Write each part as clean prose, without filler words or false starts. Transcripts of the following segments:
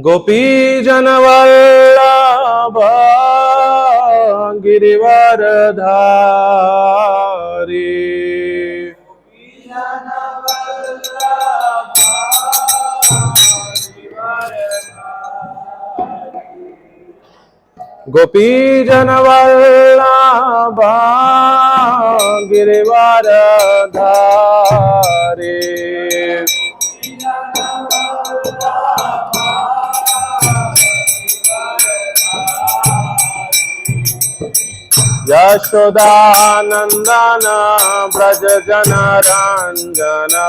गोपी जनवल्लभ गिरिवरधारी गोपी जनवल्लभ गिरिवरधारी यशोदानंदन ब्रज जन रंजना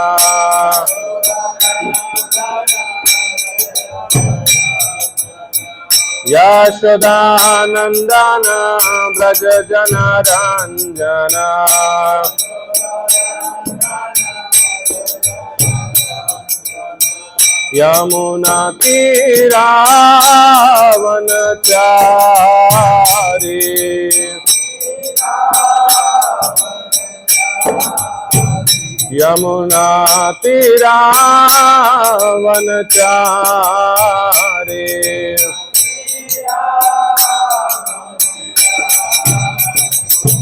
यशोदानंदन ब्रज जन रंजना यमुना तीरावनचारी यमुना तीरावनचारी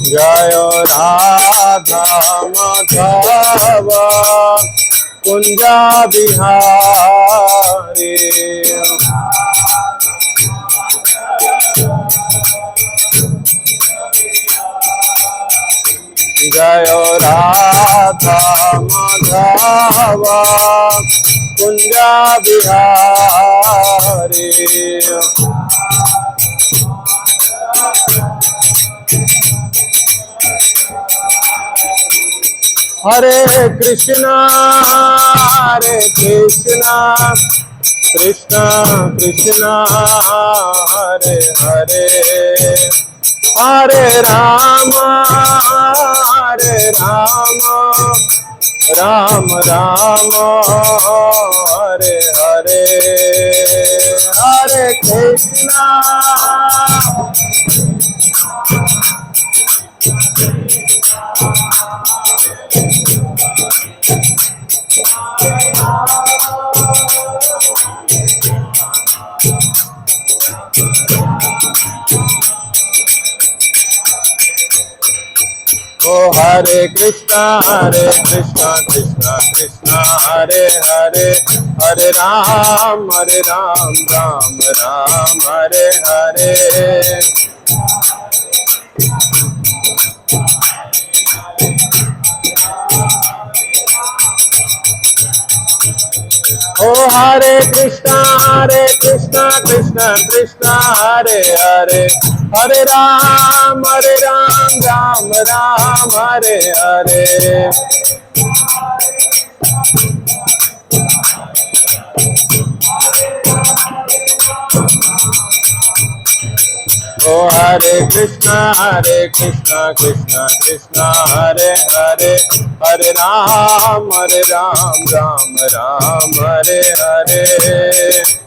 जय राधा माधव कुंजा बिहारी जय राधा माधव कुंजा बिहारी हरे कृष्णा कृष्णा कृष्णा हरे हरे हरे राम राम राम हरे हरे हरे कृष्णा ओ हरे कृष्णा कृष्णा कृष्णा हरे हरे हरे राम राम राम हरे हरे ओ हरे कृष्णा कृष्णा कृष्णा हरे हरे हरे राम राम राम हरे हरे ओ हरे कृष्णा कृष्णा कृष्णा हरे हरे हरे राम राम राम हरे हरे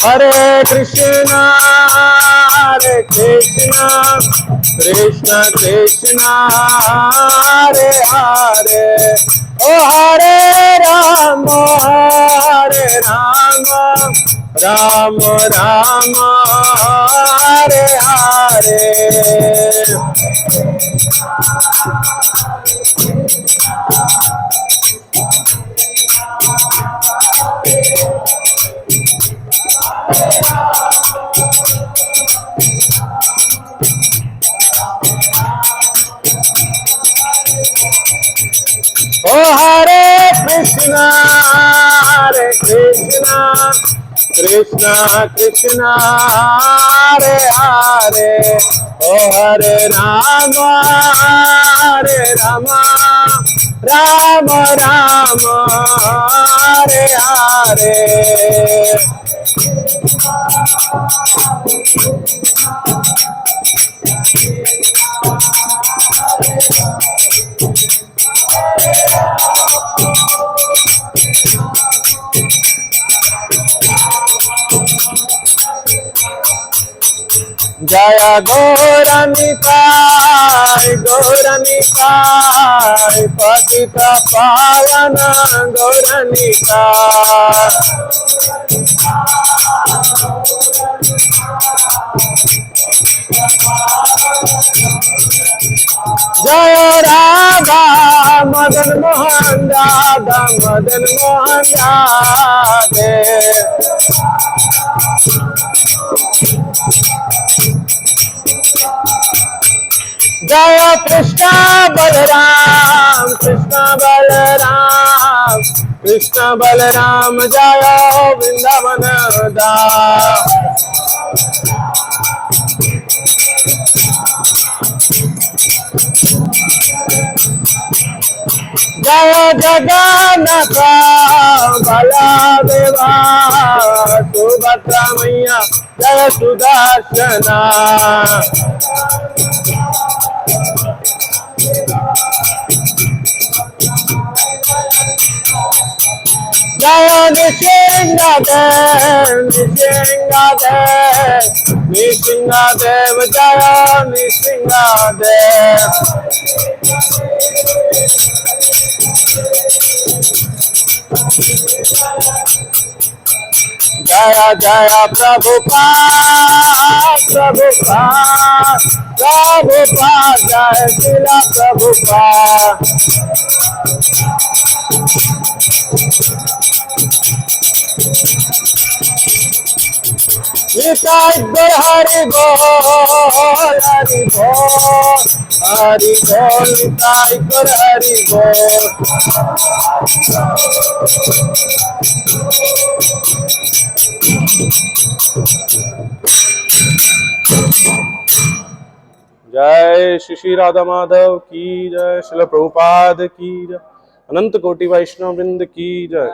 हरे कृष्णा कृष्णा कृष्णा हरे हरे ओ हरे राम राम राम हरे हरे ओ हरे कृष्णा कृष्णा कृष्णा हरे हरे ओ हरे राम राम राम हरे हरे जय गौर निताई गौरनिताय पतित पावन गौरनिताय जय राधा मदन मोहन राधा मदन मोहन राधे जय कृष्ण बलराम कृष्ण बलराम कृष्ण बलराम जय वृंदावन दास जय जगन्नाथ बलदेवा सुभद्रा मैया जय सुदर्शना जय नृसिंहदेव नृसिंहदेव जय नृसिंहदेव जय जय प्रभुपाद प्रभुपाद प्रभुपाद जय शिला प्रभुपाद निताय गौर हरि बोल हरि बोल हरि बोल निताय गौर हरि बोल जय श्री श्री राधा माधव की जय श्रील प्रभुपाद की जय अनंत कोटि वैष्णव वृंद की जय।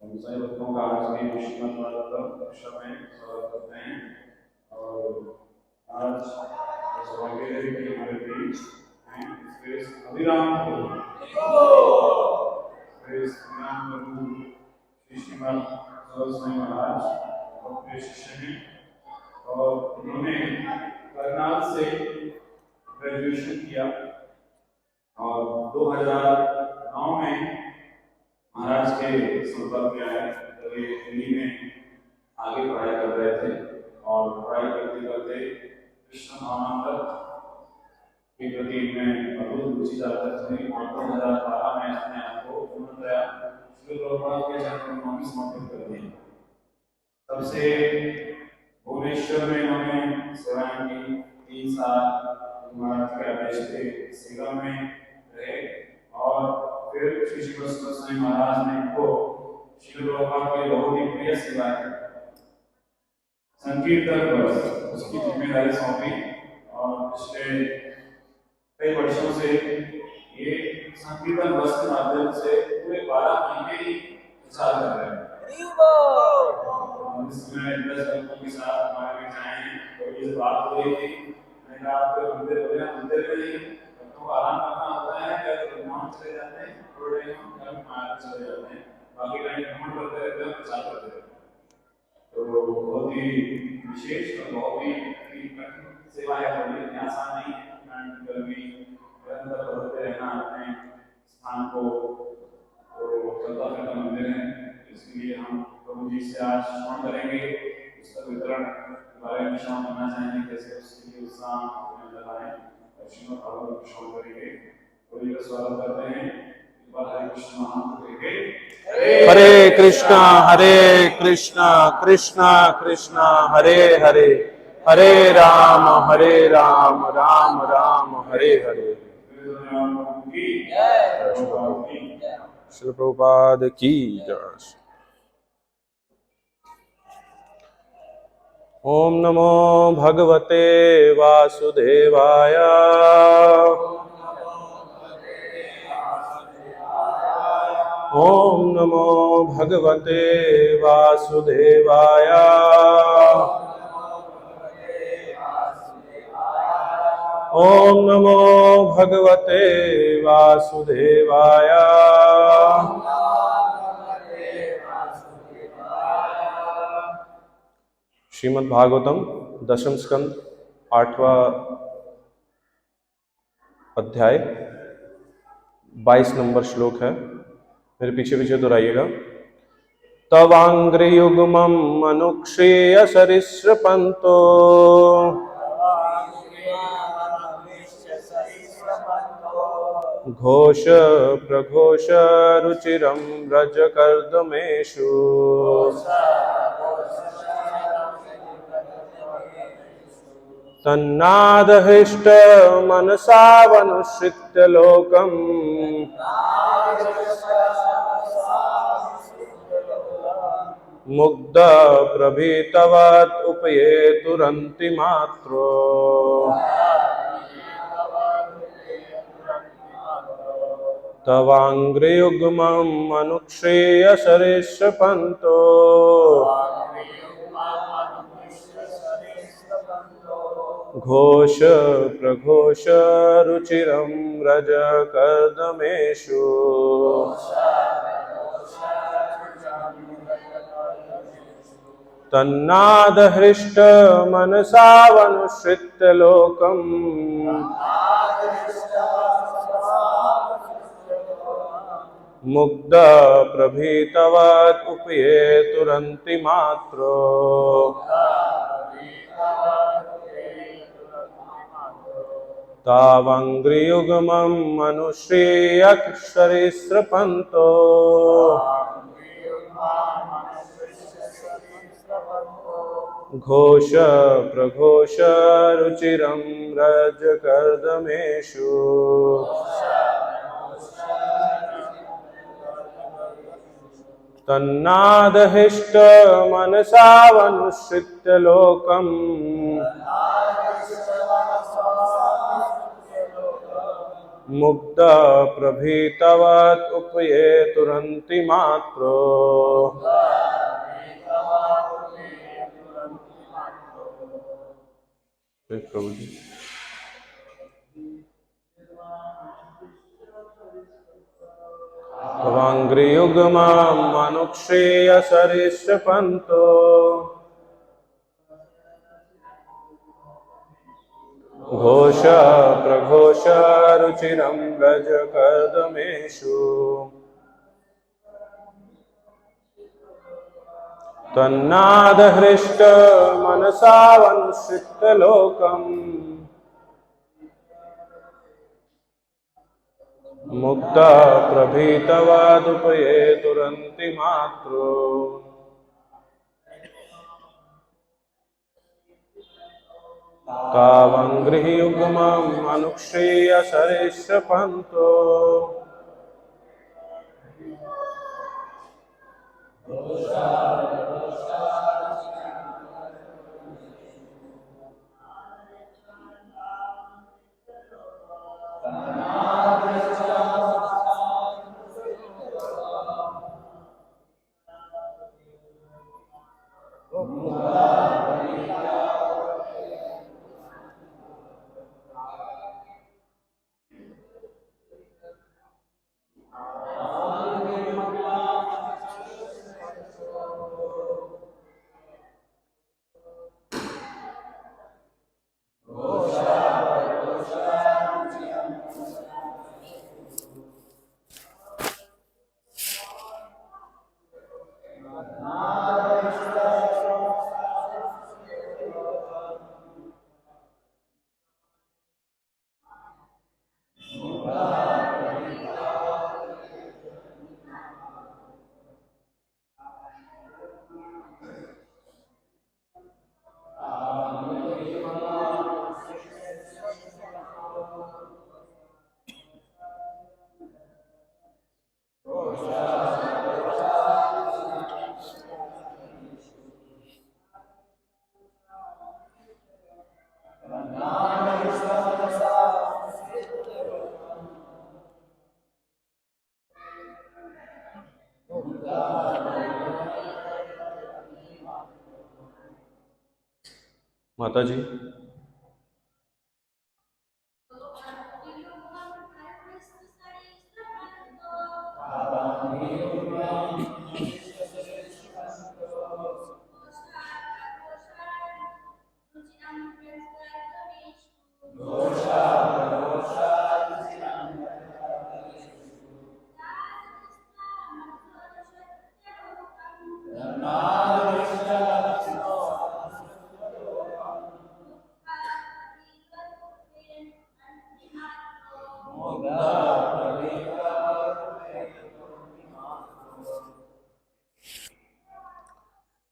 हम सभी भक्तों का आज के श्रीमद् भागवतम कक्षा में स्वागत करते हैं और आज सौभाग्य है कि हमारे बीच हैं श्री अभिराम प्रभु श्री श्रीमद् सरस्वती महाराज अपने शिष्य हैं और उन्होंने करनाल से ग्रेजुएशन किया और 2009 में महाराज के संपर्क में आए तो ये दिल्ली में आगे पढ़ाई कर रहे थे और पढ़ाई करते करते कृष्ण भावनामृत के प्रति में अद्भुत रुचि जागृत हुई और 2012 में अपने आप को पूर्णतया श्री प्रभुपाद के चरणों में समर्पित कर दिया। तब से भुवनेश्वर में उन्होंने सेवाएं की 3 साल महाराज के आदेश थे सेवा में रहे और फिर श्री सरस्वती महाराज ने इनको श्री प्रभुपाद की बहुत ही प्रिय सेवा है संकीर्तन बस उसकी जिम्मेदारी सौंपी और पिछले कई वर्षों से ये संकीर्तन बस के माध्यम से पूरे 12 महीने ही प्रचार कर रहे हैं। इसमें 10 भक्तों के साथ हमारे में जाए तो ये बात हो रही थी मैंने कहा आपके मंदिर में नहीं भक्तों को आराम करना होता है क्या वृंदावन चले जाते हैं थोड़े टाइम हम मार्ग चले जाते हैं बाकी टाइम भ्रमण करते रहते हैं प्रचार करते रहते हैं तो बहुत ही विशेष और बहुत ही कठिन सेवा है बड़ी आसान नहीं है गर्मी निरंतर बढ़ते रहना अपने स्थान को तो चलता फिरता मंदिर है इसलिए हम प्रभु जी से आज श्रवण करेंगे पुस्तक वितरण के बारे में श्रवण करना चाहेंगे कैसे उसके लिए उत्साह लगाएं और श्रीमद् भागवत श्रवण करेंगे तो ये स्वागत करते हैं हरे कृष्ण महामंत्र के हरे कृष्णा कृष्णा कृष्णा हरे हरे हरे राम राम राम हरे हरे। श्री प्रभुपाद की जय। ओम नमो भगवते वासुदेवाय ओम नमो भगवते वासुदेवाय ओम नमो भगवते वासुदेवाय श्रीमद् भागवतम दशम स्कंद 8वां अध्याय 22 नंबर श्लोक है, मेरे पीछे पीछे दोहराइएगा। तवांग्रयुग्मं मनुक्षेय सरिसृपन्तो घोष प्रघोष रुचिरं व्रजकर्दमेषु तन्नादहृष्ट मनसावनुसृत्य लोकम् मुग्ध प्रभीतवत् उपयेतुरन्तिमात्रो तवांग्रयुग्मं मनुक्षेय सरिसृपन्तो घोष प्रघोष रुचिरं व्रजकर्दमेषु तन्नादहृष्ट मनसावनुसृत्य लोकम् मुग्ध प्रभीतवत् उपयेतुरन्तिमात्रो तावंग्रयुग्मं मनुष्येयसरिसृपन्तो घोष प्रघोष रुचिरं व्रजकर्दमेषु तन्नादहृष्ट मनसावनुसृत्य लोकम् मुग्ध प्रभीतवत् उपयेतुरन्तिमात्रो प्रभु जी। तवांग्रयुग्मं मनुक्षेय सरिसृपन्तो घोष प्रघोष रुचिरं व्रजकर्दमेषु तन्नादहृष्ट मनसावनुसृत्य लोकम् मुग्ध प्रभीतवदुपयेतुरन्तिमात्रो तावंग्रयुग्मं मनुक्षेय सरिसृपन्तो माता जी।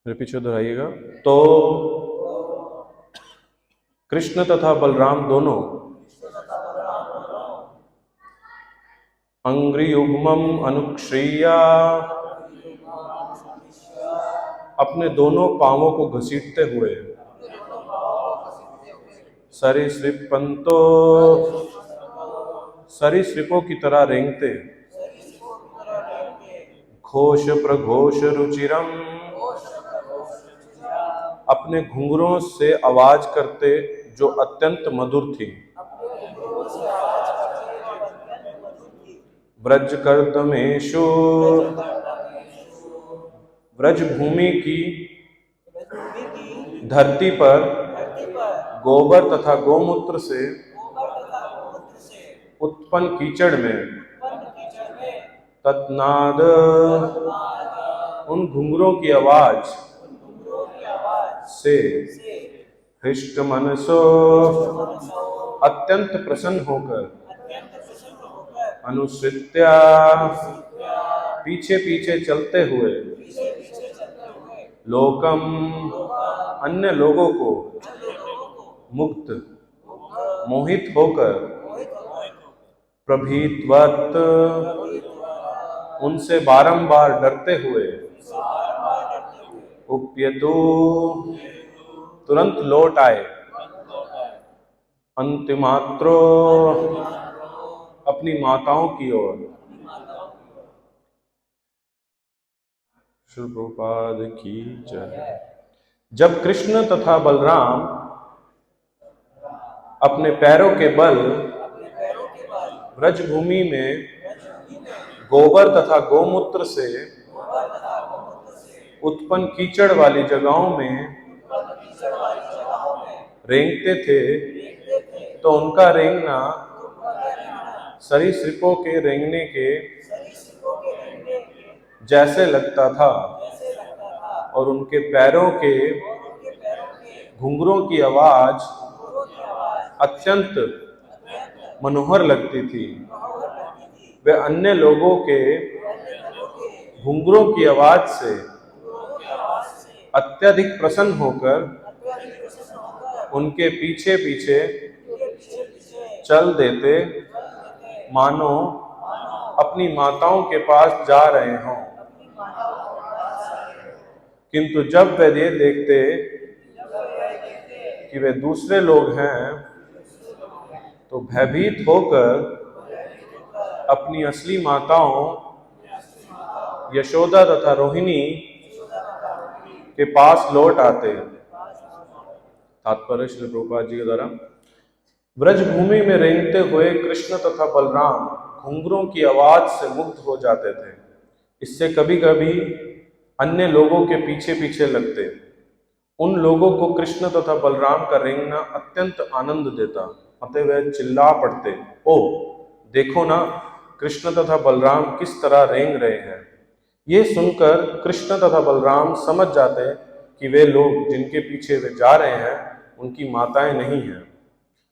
मेरे पीछे दोहराइएगा। तो कृष्ण तथा बलराम दोनों अंग्रियुग्मम अनुक्षीया अपने दोनों पांवों को घसीटते हुए सरीसृपंतो सरीसृपों की तरह रेंगते घोष प्रघोष रुचिरम अपने घुंघरों से आवाज करते जो अत्यंत मधुर थी। व्रज कर्दमेशु व्रज भूमि की धरती पर गोबर तथा गोमूत्र से उत्पन्न कीचड़ में तत्नाद उन घुंघरों की आवाज से हृष्ट मनसो अत्यंत प्रसन्न होकर अनुसृत्या पीछे पीछे चलते हुए लोकम अन्य लोगों को मुक्त मोहित होकर प्रभीतवत उनसे बारंबार डरते हुए उप्यतु तुरंत लौट आए अंतिमात्रो अपनी माताओं की ओर। श्री प्रभुपाद की जय। जब कृष्ण तथा बलराम अपने पैरों के बल व्रजभूमि में गोबर तथा गोमूत्र से उत्पन्न कीचड़ वाली जगहों में रेंगते थे तो उनका रेंगना सरीसृपों के रेंगने के जैसे लगता था और उनके पैरों के घुंघरों की आवाज अत्यंत मनोहर लगती थी। वे अन्य लोगों के घुंघरों की आवाज से अत्यधिक प्रसन्न होकर उनके पीछे पीछे चल देते मानो अपनी माताओं के पास जा रहे हों। किंतु जब वे ये देखते कि वे दूसरे लोग हैं तो भयभीत होकर अपनी असली माताओं यशोदा तथा रोहिणी के पास लौट आते। तात्पर्य श्री प्रभुपाद जी के द्वारा ब्रजभूमि में रेंगते हुए कृष्ण तथा बलराम घुंघरों की आवाज से मुग्ध हो जाते थे। इससे कभी कभी अन्य लोगों के पीछे पीछे लगते। उन लोगों को कृष्ण तथा बलराम का रेंगना अत्यंत आनंद देता, अतः वे चिल्ला पड़ते, ओ देखो ना, कृष्ण तथा बलराम किस तरह रेंग रहे हैं। ये सुनकर कृष्ण तथा बलराम समझ जाते कि वे लोग जिनके पीछे वे जा रहे हैं उनकी माताएं नहीं हैं,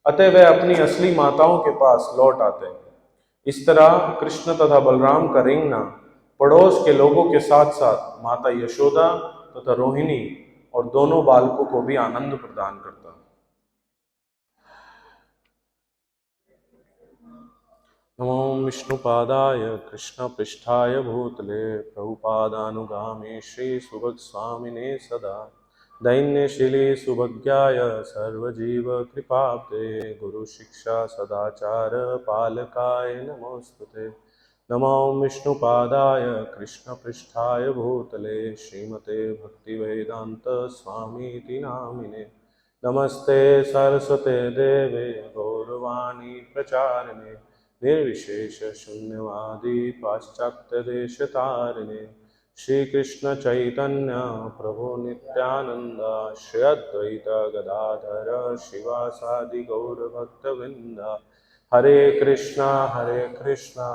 अतः वे अपनी असली माताओं के पास लौट आते। इस तरह कृष्ण तथा बलराम का रेंगना पड़ोस के लोगों के साथ साथ माता यशोदा तथा रोहिणी और दोनों बालकों को भी आनंद प्रदान करता। नमो विष्णुपादाय कृष्ण पृष्ठाय भूतले प्रभुपादानुगामी श्री सुभग स्वामिने सदा दैन्यशीली सुभज्ञाय सर्वजीव कृपाब्दे गुरु शिक्षा सदाचार पालकाय नमोस्तुते। नमो विष्णुपादाय कृष्ण पृष्ठाय भूतले श्रीमते भक्तिवेदांत स्वामीति नामिने नमस्ते सरस्वते देवे गौरवाणी प्रचारिणे निर्विशेष शून्यवादी पाश्चात्य देश तारिणे श्री कृष्ण चैतन्य प्रभु नित्यानंद श्री अद्वैत गदाधर शिवासादि गौर भक्तवृंद। हरे कृष्णा कृष्णा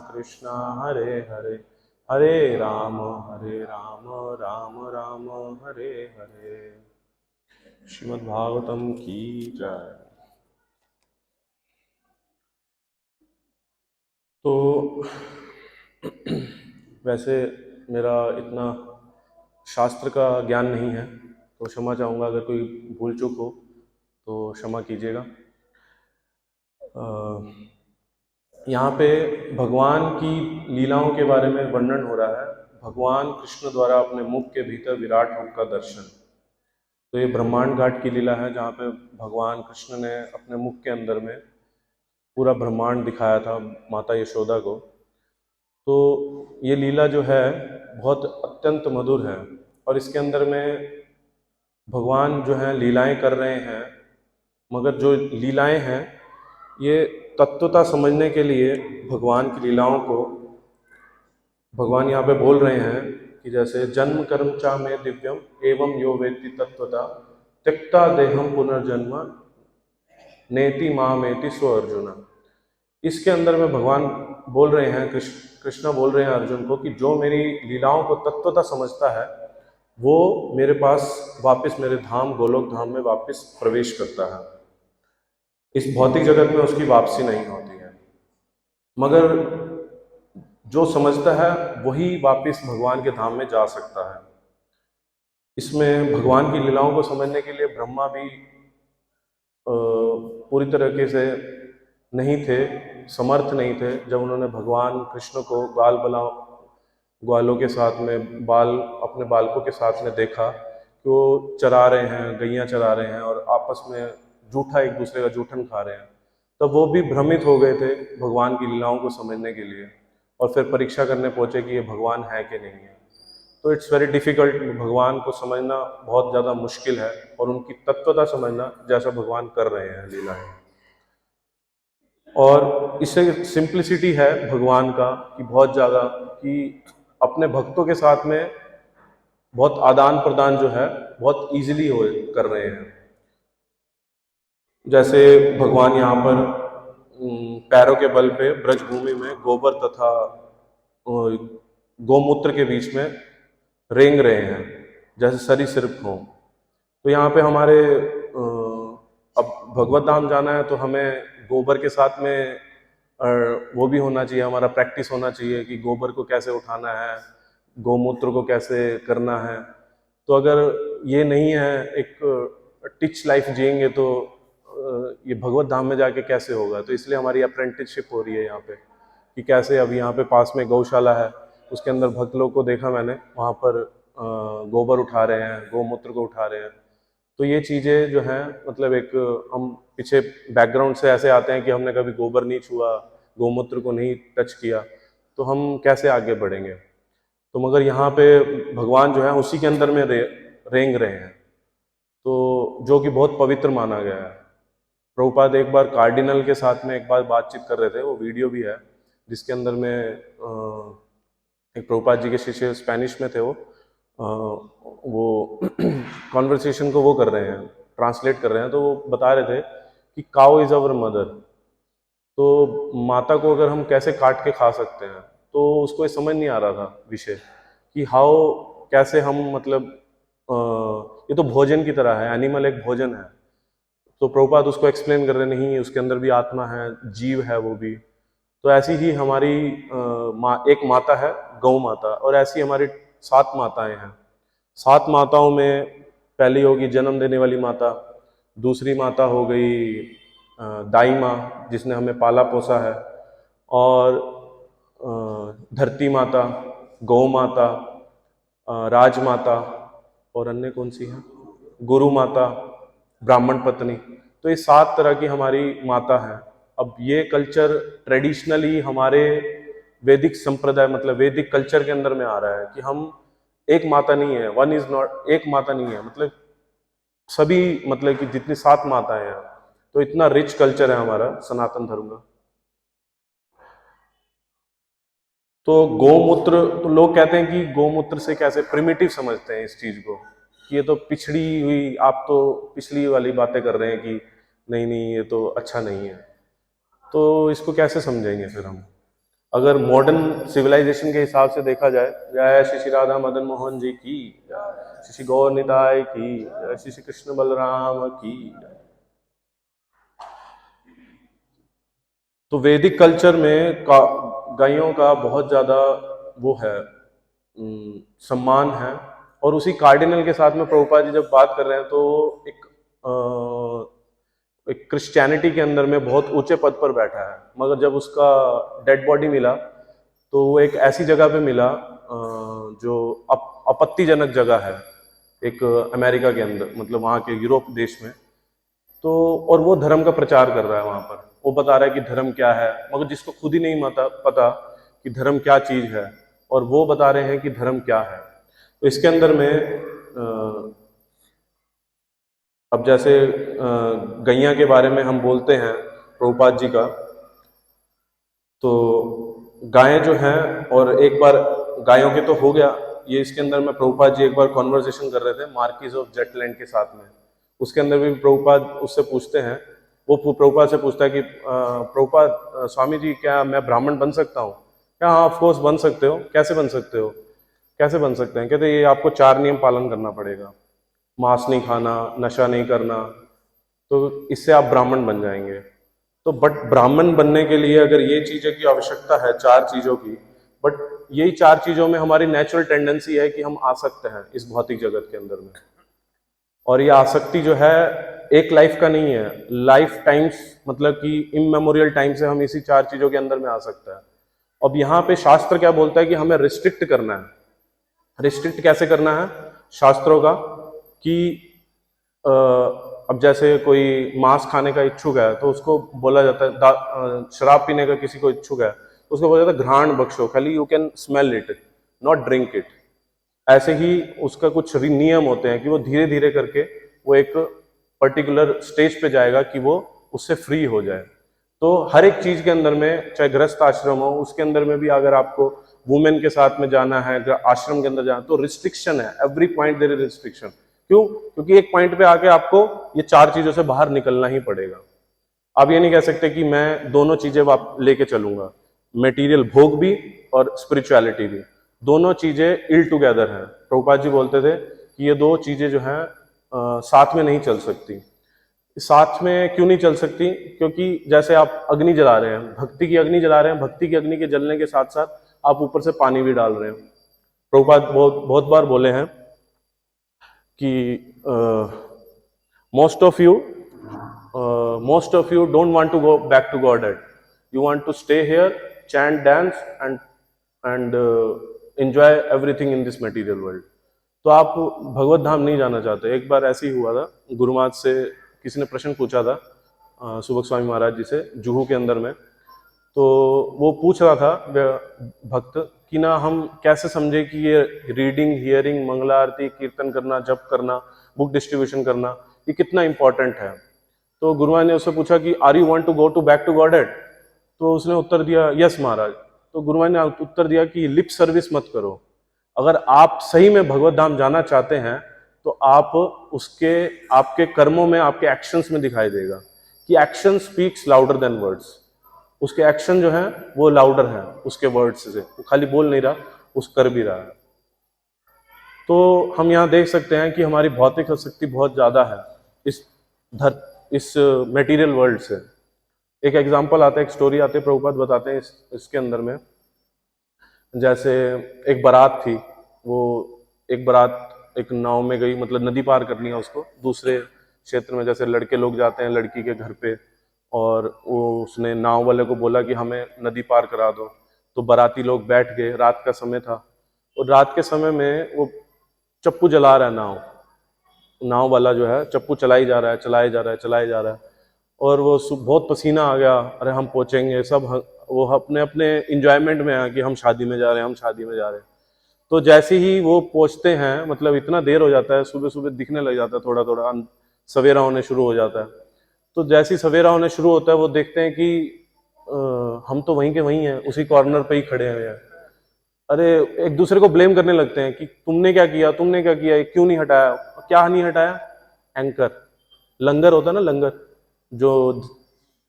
कृष्णा हरे हरे, हरे राम राम राम हरे हरे। श्रीमद् भागवतम की जय। तो वैसे मेरा इतना शास्त्र का ज्ञान नहीं है, तो क्षमा चाहूँगा अगर कोई भूल चूक हो तो क्षमा कीजिएगा। यहाँ पे भगवान की लीलाओं के बारे में वर्णन हो रहा है। भगवान कृष्ण द्वारा अपने मुख के भीतर विराट रूप का दर्शन। तो ये ब्रह्मांड घाट की लीला है, जहाँ पे भगवान कृष्ण ने अपने मुख के अंदर में पूरा ब्रह्मांड दिखाया था माता यशोदा को। तो ये लीला जो है बहुत अत्यंत मधुर है, और इसके अंदर में भगवान जो है लीलाएं कर रहे हैं, मगर जो लीलाएं हैं ये तत्वता समझने के लिए भगवान की लीलाओं को भगवान यहाँ पे बोल रहे हैं कि जैसे जन्म कर्म चा में दिव्यम एवं यो वेत्ति तत्वता त्यक्ता देहम पुनर्जन्म नेति मामेति स्व अर्जुन। इसके अंदर में भगवान बोल रहे हैं, कृष्ण बोल रहे हैं अर्जुन को कि जो मेरी लीलाओं को तत्वता समझता है वो मेरे पास वापस मेरे धाम गोलोक धाम में वापस प्रवेश करता है। इस भौतिक जगत में उसकी वापसी नहीं होती है, मगर जो समझता है वही वापस भगवान के धाम में जा सकता है। इसमें भगवान की लीलाओं को समझने के लिए ब्रह्मा भी पूरी तरीके से नहीं थे, समर्थ नहीं थे। जब उन्होंने भगवान कृष्ण को ग्वालों के साथ में अपने बालकों के साथ में देखा कि वो चरा रहे हैं, गैयां चरा रहे हैं और आपस में एक दूसरे का जूठन खा रहे हैं, तब वो भी भ्रमित हो गए थे भगवान की लीलाओं को समझने के लिए, और फिर परीक्षा करने पहुंचे कि ये भगवान है कि नहीं है। तो इट्स वेरी डिफिकल्ट, भगवान को समझना बहुत ज़्यादा मुश्किल है, और उनकी तत्वता समझना जैसा भगवान कर रहे हैं लीलाएं। और इससे सिंप्लिसिटी है भगवान का कि बहुत ज़्यादा कि अपने भक्तों के साथ में बहुत आदान प्रदान जो है बहुत इजीली कर रहे हैं। जैसे भगवान यहाँ पर पैरों के बल पे ब्रजभूमि में गोबर तथा गोमूत्र के बीच में रेंग रहे हैं जैसे सरीसृप हों। तो यहाँ पे हमारे अब भगवत धाम जाना है तो हमें गोबर के साथ में वो भी होना चाहिए, हमारा प्रैक्टिस होना चाहिए कि गोबर को कैसे उठाना है, गोमूत्र को कैसे करना है। तो अगर ये नहीं है, एक टिच लाइफ जिएंगे तो ये भगवत धाम में जाके कैसे होगा। तो इसलिए हमारी अप्रेंटिसशिप हो रही है यहाँ पे कि कैसे। अभी यहाँ पे पास में गौशाला है, उसके अंदर भक्त लोग को देखा मैंने, वहाँ पर गोबर उठा रहे हैं, गोमूत्र को उठा रहे हैं। तो ये चीज़ें जो हैं मतलब एक हम पीछे बैकग्राउंड से ऐसे आते हैं कि हमने कभी गोबर नहीं छुआ, गोमूत्र को नहीं टच किया, तो हम कैसे आगे बढ़ेंगे। तो मगर यहाँ पे भगवान जो है उसी के अंदर में रेंग रहे हैं, तो जो कि बहुत पवित्र माना गया है। प्रभुपाद एक बार कार्डिनल के साथ में एक बार बातचीत कर रहे थे, वो वीडियो भी है जिसके अंदर में एक प्रभुपाद जी के शिष्य स्पेनिश में थे, वो कॉन्वर्सेशन को वो कर रहे हैं, ट्रांसलेट कर रहे हैं। तो वो बता रहे थे कि काउ इज़ अवर मदर। तो माता को अगर हम कैसे काट के खा सकते हैं, तो उसको ये समझ नहीं आ रहा था विषय कि हाउ कैसे हम मतलब ये तो भोजन की तरह है, एनिमल एक भोजन है। तो प्रभुपाद उसको एक्सप्लेन कर रहे नहीं, उसके अंदर भी आत्मा है, जीव है वो भी। तो ऐसी ही हमारी एक माता है गौ माता, और ऐसी हमारी 7 माताएं हैं। 7 माताओं में पहली होगी जन्म देने वाली माता, दूसरी माता हो गई दाई माँ जिसने हमें पाला पोसा है, और धरती माता, गौ माता, राजमाता, और अन्य कौन सी है, गुरु माता, ब्राह्मण पत्नी। तो ये 7 तरह की हमारी माता है। अब ये कल्चर ट्रेडिशनली हमारे वैदिक संप्रदाय मतलब वैदिक कल्चर के अंदर में आ रहा है कि हम एक माता नहीं है, वन इज नॉट, एक माता नहीं है, मतलब सभी मतलब कि जितनी 7 माताएं हैं। तो इतना रिच कल्चर है हमारा सनातन धर्म का। तो गोमूत्र, तो लोग कहते हैं कि गोमूत्र से कैसे प्रिमिटिव समझते हैं इस चीज को, कि ये तो पिछड़ी हुई, आप तो पिछली वाली बातें कर रहे हैं कि नहीं नहीं ये तो अच्छा नहीं है। तो इसको कैसे समझेंगे फिर हम, अगर मॉडर्न सिविलाइजेशन के हिसाब से देखा जाए। जय श्री श्री राधा मदन मोहन जी की, जय श्री श्री गौर निताय की, जय श्री श्री कृष्ण बलराम की। तो वैदिक कल्चर में गायों का बहुत ज़्यादा वो है, सम्मान है। और उसी कार्डिनल के साथ में प्रभुपाद जी जब बात कर रहे हैं तो एक क्रिश्चियनिटी के अंदर में बहुत ऊंचे पद पर बैठा है, मगर जब उसका डेड बॉडी मिला तो वो एक ऐसी जगह पे मिला जो आपत्तिजनक जगह है, एक अमेरिका के अंदर, मतलब वहाँ के यूरोप देश में। तो और वो धर्म का प्रचार कर रहा है वहां पर, वो बता रहा है कि धर्म क्या है, मगर जिसको खुद ही नहीं पता कि धर्म क्या चीज है, और वो बता रहे हैं कि धर्म क्या है। तो इसके अंदर में अब जैसे गैया के बारे में हम बोलते हैं प्रभुपाद जी का, तो गायें जो हैं, और एक बार गायों के तो हो गया ये, इसके अंदर में प्रभुपाद जी एक बार कॉन्वर्सेशन कर रहे थे मार्किज ऑफ जेटलैंड के साथ में। उसके अंदर भी प्रभुपाद उससे पूछते हैं, वो प्रभुपाद से पूछता है कि प्रभुपाद स्वामी जी क्या मैं ब्राह्मण बन सकता हूँ? क्या हाँ ऑफ कोर्स बन सकते हो। कैसे बन सकते हो? कैसे बन सकते हैं? कहते ये आपको 4 नियम पालन करना पड़ेगा, मांस नहीं खाना, नशा नहीं करना, तो इससे आप ब्राह्मण बन जाएंगे। तो बट ब्राह्मण बनने के लिए अगर ये चीज़ों की आवश्यकता है, 4 चीज़ों की, बट यही 4 चीज़ों में हमारी नेचुरल टेंडेंसी है कि हम आसक्त हैं इस भौतिक जगत के अंदर में। और ये आसक्ति जो है एक लाइफ का नहीं है, लाइफ टाइम्स, मतलब कि इमेमोरियल टाइम से हम इसी 4 चीज़ों के अंदर में आ सकता है। अब यहाँ पे शास्त्र क्या बोलता है कि हमें रिस्ट्रिक्ट करना है। रिस्ट्रिक्ट कैसे करना है शास्त्रों का, कि अब जैसे कोई मांस खाने का इच्छुक है तो उसको बोला जाता है, शराब पीने का किसी को इच्छुक है तो उसको बोला जाता है घ्राण बख्शो, खाली you can smell it not drink it. ऐसे ही उसका कुछ नियम होते हैं कि वो धीरे धीरे करके वो एक पर्टिकुलर स्टेज पे जाएगा कि वो उससे फ्री हो जाए। तो हर एक चीज के अंदर में, चाहे गृहस्थ आश्रम हो, उसके अंदर में भी अगर आपको वुमेन के साथ में जाना है, आश्रम के अंदर जाना, तो रिस्ट्रिक्शन है, every point there is restriction. क्यों? क्योंकि एक पॉइंट पे आके आपको ये 4 चीजों से बाहर निकलना ही पड़ेगा। आप ये नहीं कह सकते कि मैं दोनों चीजें लेके चलूंगा, मेटीरियल भोग भी और स्पिरिचुअलिटी भी, दोनों चीजें इल टुगेदर हैं। प्रभुपाद जी बोलते थे कि ये 2 चीजें जो हैं साथ में नहीं चल सकती। साथ में क्यों नहीं चल सकती? क्योंकि जैसे आप अग्नि जला रहे हैं, भक्ति की अग्नि जला रहे हैं, भक्ति की अग्नि के जलने के साथ साथ आप ऊपर से पानी भी डाल रहे हैं। प्रभुपाद बहुत बहुत बार बोले हैं कि most of you don't want to go back to Godhead. You want to stay here, chant, dance and enjoy everything in this material world. तो आप भगवत धाम नहीं जाना चाहते। एक बार ऐसे ही हुआ था, गुरुमात से किसी ने प्रश्न पूछा था सुबक स्वामी महाराज जी से जुहू के अंदर में। तो वो पूछ रहा था भक्त कि ना हम कैसे समझे कि ये रीडिंग, हियरिंग, मंगला आरती, कीर्तन करना, जप करना, बुक डिस्ट्रीब्यूशन करना, ये कितना इंपॉर्टेंट है। तो गुरुवार ने उससे पूछा कि are you want to go to back to Godhead? तो उसने उत्तर दिया यस महाराज। तो गुरुवार ने उत्तर दिया कि लिप सर्विस मत करो। अगर आप सही में भगवत धाम जाना चाहते हैं तो आप उसके, आपके कर्मों में, आपके एक्शंस में दिखाई देगा कि action speaks louder than words. उसके एक्शन जो है वो लाउडर है उसके वर्ड्स से, वो खाली बोल नहीं रहा, उस कर भी रहा है। तो हम यहाँ देख सकते हैं कि हमारी भौतिक आसक्ति बहुत ज्यादा है इस मटेरियल वर्ल्ड से। एक एग्जांपल आता है, एक स्टोरी आती है, प्रभुपाद बताते हैं इसके अंदर में। जैसे एक बारात थी, वो एक बारात एक नाव में गई, मतलब नदी पार करनी है उसको दूसरे क्षेत्र में। जैसे लड़के लोग जाते हैं लड़की के घर पे, और वो उसने नाव वाले को बोला कि हमें नदी पार करा दो। तो बाराती लोग बैठ गए, रात का समय था, और रात के समय में वो चप्पू जला रहा है, नाव वाला जो है चप्पू चलाई जा रहा है, चलाए जा रहा है, और वो बहुत पसीना आ गया, अरे हम पहुंचेंगे सब, वो अपने अपने इंजॉयमेंट में है कि हम शादी में जा रहे हैं, हम शादी में जा रहे हैं। तो जैसे ही वो पहुंचते हैं, मतलब इतना देर हो जाता है, सुबह सुबह दिखने लग जाता है, थोड़ा थोड़ा सवेरा होने शुरू हो जाता है। तो जैसे ही सवेरा होने शुरू होता है वो देखते हैं कि हम तो वहीं के वहीं हैं, उसी कॉर्नर पे ही खड़े हुए हैं। अरे एक दूसरे को ब्लेम करने लगते हैं कि तुमने क्या किया, तुमने क्या किया, ये क्यों नहीं हटाया, क्या नहीं हटाया? एंकर, लंगर होता है ना, लंगर जो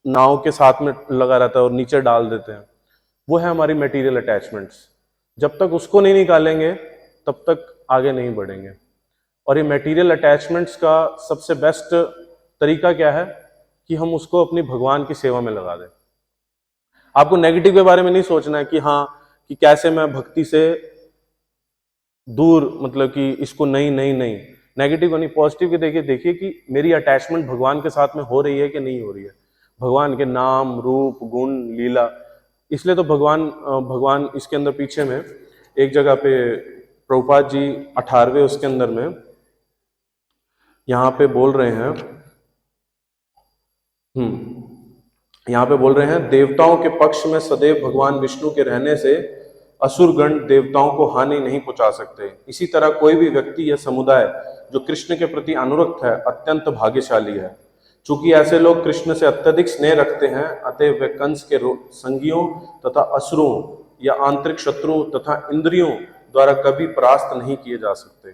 नाव के साथ में लगा रहता है और नीचे डाल देते हैं, वो है हमारी मटेरियल अटैचमेंट्स। जब तक उसको नहीं निकालेंगे तब तक आगे नहीं बढ़ेंगे। और ये मटेरियल अटैचमेंट्स का सबसे बेस्ट तरीका क्या है कि हम उसको अपनी भगवान की सेवा में लगा दें। आपको नेगेटिव के बारे में नहीं सोचना है कि हाँ कि कैसे मैं भक्ति से दूर, मतलब कि इसको नहीं नहीं नहीं, नेगेटिव को नहीं, पॉजिटिव के देखिए, देखिए कि मेरी अटैचमेंट भगवान के साथ में हो रही है कि नहीं हो रही है, भगवान के नाम रूप गुण लीला। इसलिए तो भगवान इसके अंदर पीछे में एक जगह पे प्रभुपाद जी 18वें उसके अंदर में यहाँ पे बोल रहे हैं, यहाँ पे बोल रहे हैं, देवताओं के पक्ष में सदैव भगवान विष्णु के रहने से असुरगण देवताओं को हानि नहीं पहुंचा सकते। इसी तरह कोई भी व्यक्ति या समुदाय जो कृष्ण के प्रति अनुरक्त है अत्यंत भाग्यशाली है। चूंकि ऐसे लोग कृष्ण से अत्यधिक स्नेह रखते हैं, अतः वे कंस के संगियों तथा असुरों या आंतरिक शत्रुओं तथा इंद्रियों द्वारा कभी परास्त नहीं किए जा सकते।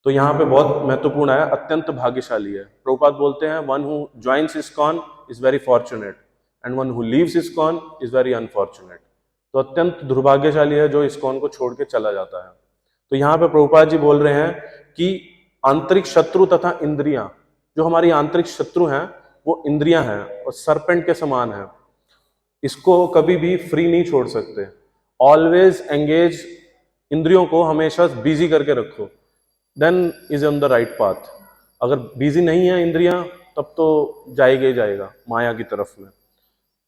तो यहाँ पे बहुत महत्वपूर्ण है, अत्यंत भाग्यशाली है। प्रभुपाद बोलते हैं, one who joins ISKCON is very fortunate and one who leaves ISKCON is very unfortunate. तो अत्यंत दुर्भाग्यशाली है जो इस्कॉन को छोड़ के चला जाता है। तो यहाँ पे प्रभुपाद जी बोल रहे हैं कि आंतरिक शत्रु तथा इंद्रियां, जो हमारी आंतरिक शत्रु हैं वो इंद्रियां हैं और सरपेंट के समान है, इसको कभी भी फ्री नहीं छोड़ सकते। ऑलवेज एंगेज, इंद्रियों को हमेशा बिजी करके रखो, then is on the right path. अगर बिजी नहीं है इंद्रियां तब तो जाएगा ही जाएगा माया की तरफ में।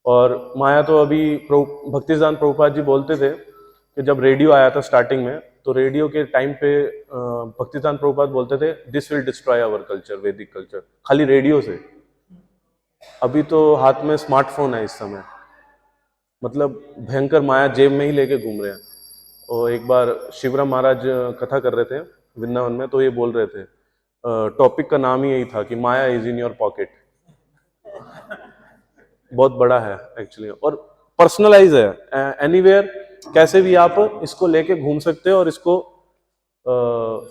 और माया तो अभी भक्तिसिद्धांत प्रभुपाद जी बोलते थे कि जब रेडियो आया था स्टार्टिंग में, तो रेडियो के टाइम पे भक्तिसिद्धांत प्रभुपाद बोलते थे, this will destroy our culture, Vedic culture, खाली रेडियो से। अभी तो हाथ में स्मार्टफोन है इस समय, मतलब भयंकर माया जेब में ही लेके घूम रहे हैं। और एक बार शिवराम महाराज कथा कर रहे थे वृंदावन में, तो ये बोल रहे थे, टॉपिक का नाम ही यही था कि माया इज इन योर पॉकेट। बहुत बड़ा है एक्चुअली और पर्सनलाइज है, एनीवेयर कैसे भी आप इसको लेके घूम सकते हो और इसको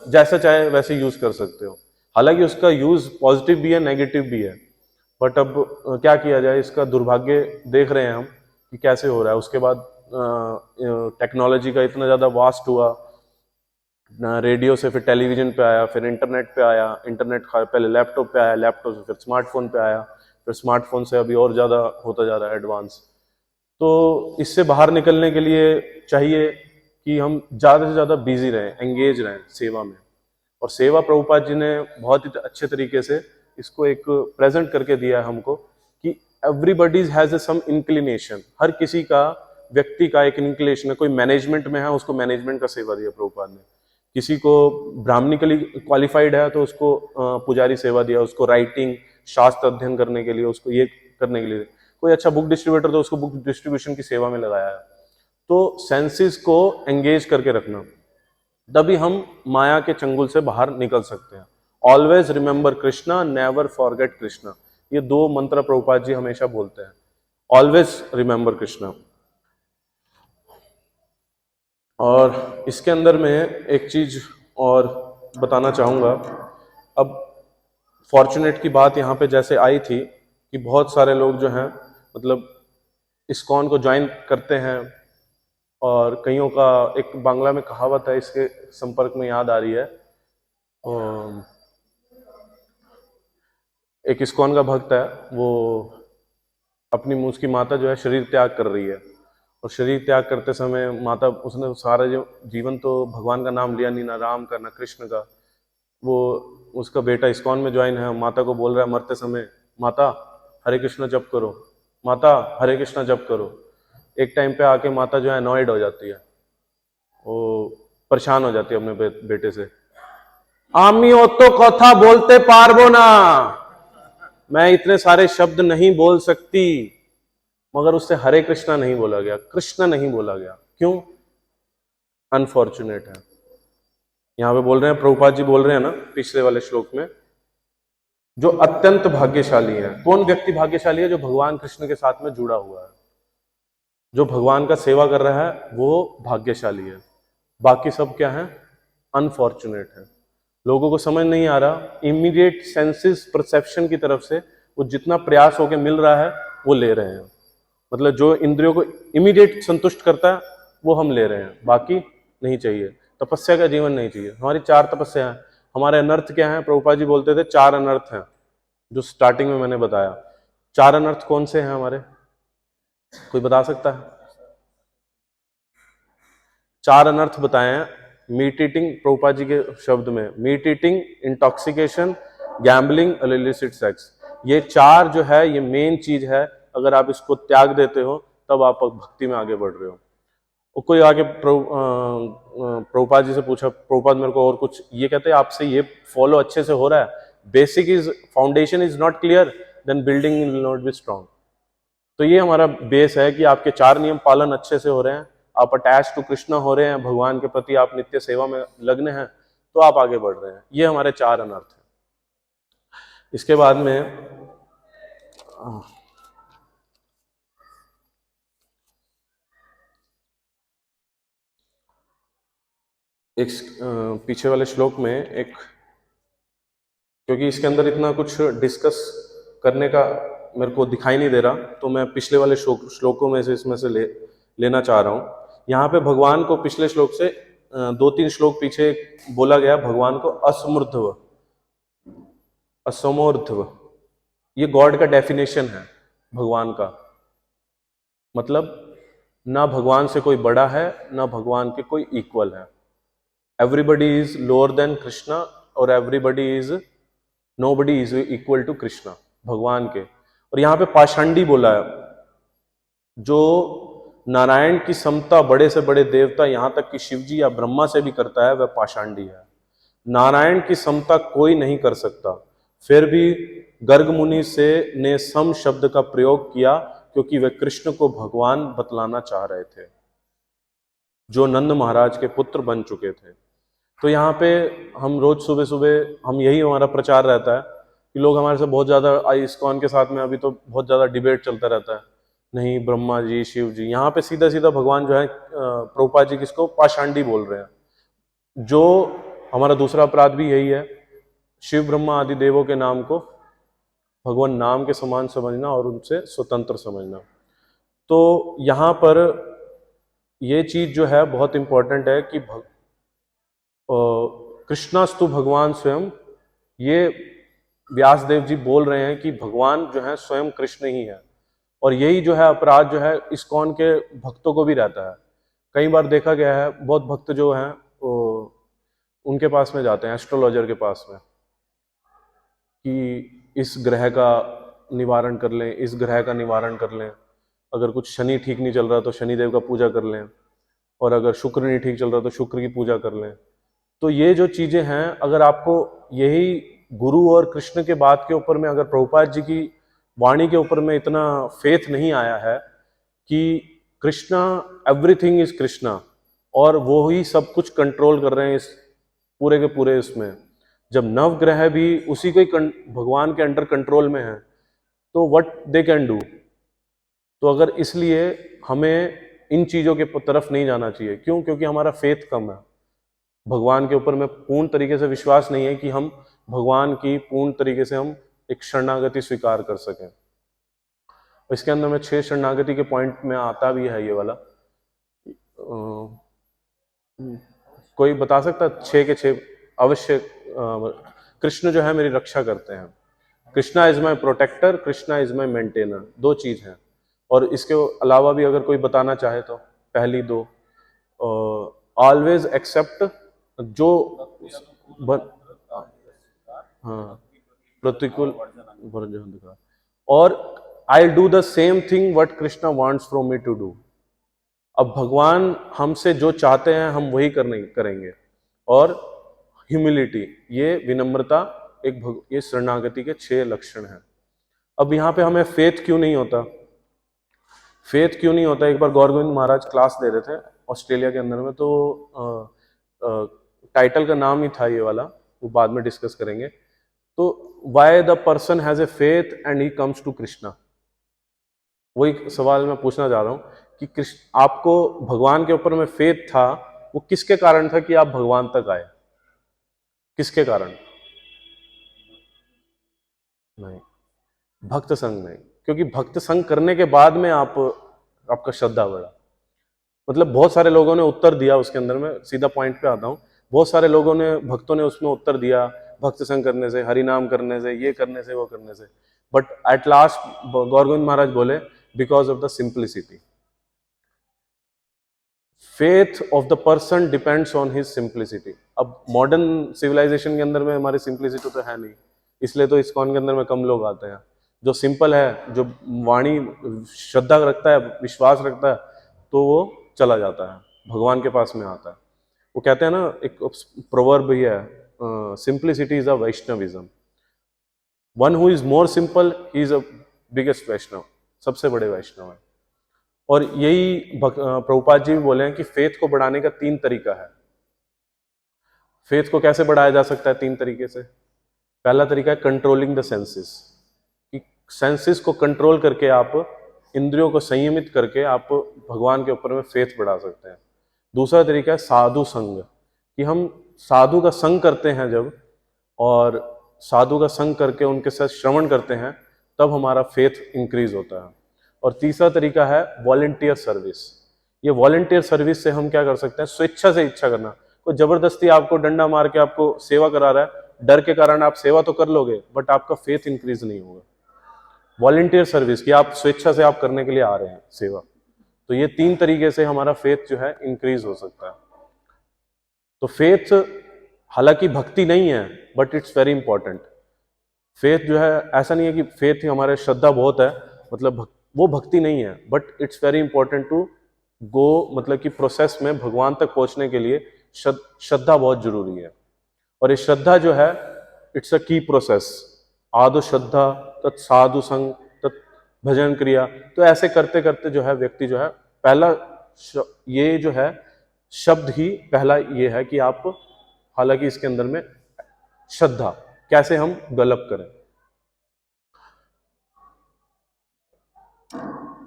जैसा चाहे वैसे यूज कर सकते हो। हालांकि उसका यूज पॉजिटिव भी है नेगेटिव भी है, बट अब क्या किया जाए, इसका दुर्भाग्य देख रहे हैं हम कि कैसे हो रहा है। उसके बाद टेक्नोलॉजी का इतना ज़्यादा वास्ट हुआ, रेडियो से फिर टेलीविजन पे आया, फिर इंटरनेट पे आया, इंटरनेट पहले लैपटॉप पे आया, लैपटॉप से फिर स्मार्टफोन पे आया, फिर स्मार्टफोन से अभी और ज़्यादा होता जा रहा है एडवांस। तो इससे बाहर निकलने के लिए चाहिए कि हम ज़्यादा से ज़्यादा बिजी रहें, एंगेज रहें सेवा में। और सेवा प्रभुपाद जी ने बहुत ही अच्छे तरीके से इसको एक प्रेजेंट करके दिया है हमको कि एवरीबडीज हैज सम इंक्लिनेशन, हर किसी का, व्यक्ति का एक इंक्लिनेशन है। कोई मैनेजमेंट में है, उसको मैनेजमेंट का सेवा दिया प्रभुपाद ने। किसी को ब्राह्मणिकली क्वालिफाइड है तो उसको पुजारी सेवा दिया, उसको राइटिंग शास्त्र अध्ययन करने के लिए, उसको ये करने के लिए। कोई अच्छा बुक डिस्ट्रीब्यूटर तो उसको बुक डिस्ट्रीब्यूशन की सेवा में लगाया है। तो सेंसेस को एंगेज करके रखना, तभी हम माया के चंगुल से बाहर निकल सकते हैं। Always remember Krishna, never forget Krishna, ये दो मंत्र प्रभुपाद जी हमेशा बोलते हैं, ऑलवेज रिमेंबर कृष्णा। और इसके अंदर में एक चीज और बताना चाहूंगा। अब फॉर्चुनेट की बात यहाँ पे जैसे आई थी कि बहुत सारे लोग जो हैं, मतलब इस्कॉन को ज्वाइन करते हैं, और कईयों का एक बांग्ला में कहावत है, इसके संपर्क में याद आ रही है। एक इस्कॉन का भक्त है, वो अपनी उसकी माता जो है शरीर त्याग कर रही है, और शरीर त्याग करते समय माता, उसने सारा जो जीवन तो भगवान का नाम लिया नहीं, ना राम का ना कृष्ण का। वो उसका बेटा इस्कॉन में ज्वाइन है, माता को बोल रहा है मरते समय, माता हरे कृष्ण जप करो, माता हरे कृष्ण जप करो। एक टाइम पे आके माता जो है अनॉयड हो जाती है, वो परेशान हो जाती है अपने बेटे से, आमियो तो कथा बोलते पारबो ना, मैं इतने सारे शब्द नहीं बोल सकती। मगर उससे हरे कृष्णा नहीं बोला गया, कृष्ण नहीं बोला गया, क्यों? अनफॉर्चुनेट है। यहां पे बोल रहे हैं, प्रभुपाद जी बोल रहे हैं ना पिछले वाले श्लोक में, जो अत्यंत भाग्यशाली है। कौन व्यक्ति भाग्यशाली है? जो भगवान कृष्ण के साथ में जुड़ा हुआ है। जो भगवान का सेवा कर रहा है वो भाग्यशाली है, बाकी सब क्या है, अनफॉर्चुनेट है। लोगों को समझ नहीं आ रहा, इमीडिएट सेंसेस परसेप्शन की तरफ से वो जितना प्रयास होके मिल रहा है वो ले रहे हैं, मतलब जो इंद्रियों को इमीडिएट संतुष्ट करता है वो हम ले रहे हैं, बाकी नहीं चाहिए। तपस्या का जीवन नहीं चाहिए। हमारी 4 तपस्या है। हमारे अनर्थ क्या है, प्रभुपाद जी बोलते थे 4 अनर्थ हैं, जो स्टार्टिंग में मैंने बताया। 4 अनर्थ कौन से हैं हमारे, कोई बता सकता है? 4 अनर्थ बताए हैं। मीट ईटिंग, प्रभुपाद जी के शब्द में, meat eating, intoxication, gambling, illicit sex. ये 4 जो है ये मेन चीज है। अगर आप इसको त्याग देते हो तब आप भक्ति में आगे बढ़ रहे हो। और कोई आगे प्रभुपाद जी से पूछा, प्रभुपाद मेरे को और कुछ, ये कहते हैं आपसे ये फॉलो अच्छे से हो रहा है, basic is, foundation is not clear, then building will not be strong. तो ये हमारा बेस है कि आपके 4 नियम पालन अच्छे से हो रहे हैं, आप अटैच टू कृष्णा हो रहे हैं, भगवान के प्रति आप नित्य सेवा में लग्न हैं, तो आप आगे बढ़ रहे हैं। ये हमारे 4 अनर्थ हैं। इसके बाद में एक पीछे वाले श्लोक में एक, क्योंकि इसके अंदर इतना कुछ डिस्कस करने का मेरे को दिखाई नहीं दे रहा, तो मैं पिछले वाले श्लोकों में से इसमें से लेना चाह रहा हूँ। यहाँ पे भगवान को पिछले श्लोक से 2-3 श्लोक पीछे बोला गया भगवान को असमूर्ध्व, असमोर्ध्व, ये गॉड का डेफिनेशन है भगवान का। मतलब ना भगवान से कोई बड़ा है, ना भगवान के कोई इक्वल है। Everybody is lower than Krishna और everybody is, nobody is equal to Krishna, भगवान के। और यहाँ पे पाषांडी बोला है, जो नारायण की समता बड़े से बड़े देवता, यहां तक कि शिव जी या ब्रह्मा से भी करता है, वह पाषांडी है। नारायण की समता कोई नहीं कर सकता। फिर भी गर्ग मुनि से ने सम शब्द का प्रयोग किया, क्योंकि वे कृष्ण को भगवान बतलाना चाह रहे थे, जो नंद महाराज के पुत्र बन चुके थे। तो यहाँ पे हम रोज सुबह सुबह, हम यही हमारा प्रचार रहता है कि लोग हमारे से बहुत ज्यादा, इस्कॉन के साथ में अभी तो बहुत ज्यादा डिबेट चलता रहता है, नहीं ब्रह्मा जी शिव जी, यहाँ पे सीधा सीधा भगवान जो है प्रभुपाद जी किसको पाषांडी बोल रहे हैं। जो हमारा दूसरा अपराध भी यही है, शिव ब्रह्मा आदि देवों के नाम को भगवान नाम के समान समझना और उनसे स्वतंत्र समझना। तो यहाँ पर ये चीज जो है बहुत इंपॉर्टेंट है कि कृष्णास्तु भगवान स्वयं, ये व्यास देव जी बोल रहे हैं कि भगवान जो है स्वयं कृष्ण ही है। और यही जो है अपराध जो है इस्कॉन के भक्तों को भी रहता है। कई बार देखा गया है बहुत भक्त जो हैं उनके पास में जाते हैं, एस्ट्रोलॉजर के पास में, कि इस ग्रह का निवारण कर लें, इस ग्रह का निवारण कर लें, अगर कुछ शनि ठीक नहीं चल रहा तो शनि देव का पूजा कर लें, और अगर शुक्र नहीं ठीक चल रहा तो शुक्र की पूजा कर लें। तो ये जो चीजें हैं, अगर आपको यही गुरु और कृष्ण के बात के ऊपर में, अगर प्रभुपाद जी की वाणी के ऊपर में इतना फेथ नहीं आया है कि कृष्णा, एवरीथिंग इज कृष्णा, और वो ही सब कुछ कंट्रोल कर रहे हैं इस पूरे के पूरे इसमें, जब नव ग्रह भी उसी के भगवान के अंडर कंट्रोल में है, तो व्हाट दे कैन डू। तो अगर इसलिए हमें इन चीजों के तरफ नहीं जाना चाहिए। क्यों? क्योंकि हमारा फेथ कम है, भगवान के ऊपर में पूर्ण तरीके से विश्वास नहीं है कि हम भगवान की पूर्ण तरीके से हम एक शरणागति स्वीकार कर सकें। इसके अंदर में 6 शरणागति के पॉइंट में आता भी है ये वाला। कोई बता सकता है 6 के 6? अवश्य। कृष्ण जो है मेरी रक्षा करते हैं, Krishna is my protector, Krishna is my maintainer, 2 चीज हैं। और इसके अलावा भी अगर कोई बताना चाहे तो पहली 2, ऑलवेज एक्सेप्ट, जो हाँ प्रतिकूल वर्जन दिखा, और I do the same thing what Krishna wants from me to do. अब भगवान हमसे जो चाहते हैं हम वही करेंगे। और ह्यूमिलिटी, ये विनम्रता, ये शरणागति के 6 लक्षण हैं। अब यहाँ पे हमें फेथ क्यों नहीं होता? फेथ क्यों नहीं होता? एक बार गौरगोविंद महाराज क्लास दे रहे थे ऑस्ट्रेलिया के अंदर में, तो टाइटल का नाम ही था ये वाला, वो बाद में डिस्कस करेंगे। तो why the person has a faith and he comes to Krishna, वही सवाल मैं पूछना चाह रहा हूँ कि कृष्ण आपको भगवान के ऊपर में फेथ था, वो किसके कारण था कि आप भगवान तक आए? किसके कारण? नहीं, भक्त संग नहीं, क्योंकि भक्त संग करने के बाद में आपका श्रद्धा बढ़ा। मतलब बहुत सारे लोगों ने उत्तर दिया उसके अंदर, में सीधा पॉइंट पे आता हूँ। बहुत सारे लोगों ने, भक्तों ने उसमें उत्तर दिया, भक्त संग करने से, हरि नाम करने से, ये करने से, वो करने से, बट एट लास्ट गौर गोविंद महाराज बोले because of the simplicity. Faith of the person depends on his simplicity. अब मॉडर्न सिविलाइजेशन के अंदर में हमारी सिंप्लिसिटी तो है नहीं, इसलिए तो इस्कॉन के अंदर में कम लोग आते हैं। जो सिंपल है, जो वाणी श्रद्धा रखता है, विश्वास रखता है, तो वो चला जाता है, भगवान के पास में आता है। वो कहते हैं ना, एक प्रोवर्ब भी है, simplicity is a Vaishnavism. One who is more simple he is a biggest Vaishnav, सबसे बड़े वैष्णव है। और यही प्रभुपाद जी भी बोले हैं कि फेथ को बढ़ाने का 3 तरीका है। फेथ को कैसे बढ़ाया जा सकता है? 3 तरीके से। पहला तरीका है कंट्रोलिंग द सेंसेस, कि सेंसेस को कंट्रोल करके आप, इंद्रियों को संयमित करके आप भगवान के ऊपर में फेथ बढ़ा सकते हैं। दूसरा तरीका है साधु संग, कि हम साधु का संग करते हैं जब, और साधु का संग करके उनके साथ श्रवण करते हैं, तब हमारा फेथ इंक्रीज होता है। और तीसरा तरीका है वॉलंटियर सर्विस। ये वॉलंटियर सर्विस से हम क्या कर सकते हैं? स्वेच्छा से इच्छा करना। कोई जबरदस्ती आपको डंडा मार के आपको सेवा करा रहा है, डर के कारण आप सेवा तो कर लोगे, बट आपका फेथ इंक्रीज नहीं होगा। वॉलंटियर सर्विस, कि आप स्वेच्छा से आप करने के लिए आ रहे हैं सेवा। तो ये 3 तरीके से हमारा फेथ जो है इंक्रीज हो सकता है। तो फेथ हालांकि भक्ति नहीं है, but it's very important. Faith जो है, ऐसा नहीं है कि फेथ ही हमारे श्रद्धा बहुत है, मतलब वो भक्ति नहीं है, but it's very important to go, मतलब कि प्रोसेस में भगवान तक पहुंचने के लिए श्रद्धा बहुत जरूरी है। और ये श्रद्धा जो है, इट्स अ की प्रोसेस। आदो श्रद्धा तत् साधु संग तत् भजन क्रिया। तो ऐसे करते करते जो है व्यक्ति जो है, पहला ये जो है शब्द ही पहला ये है कि आप, हालांकि इसके अंदर में श्रद्धा कैसे हम डेवलप करें,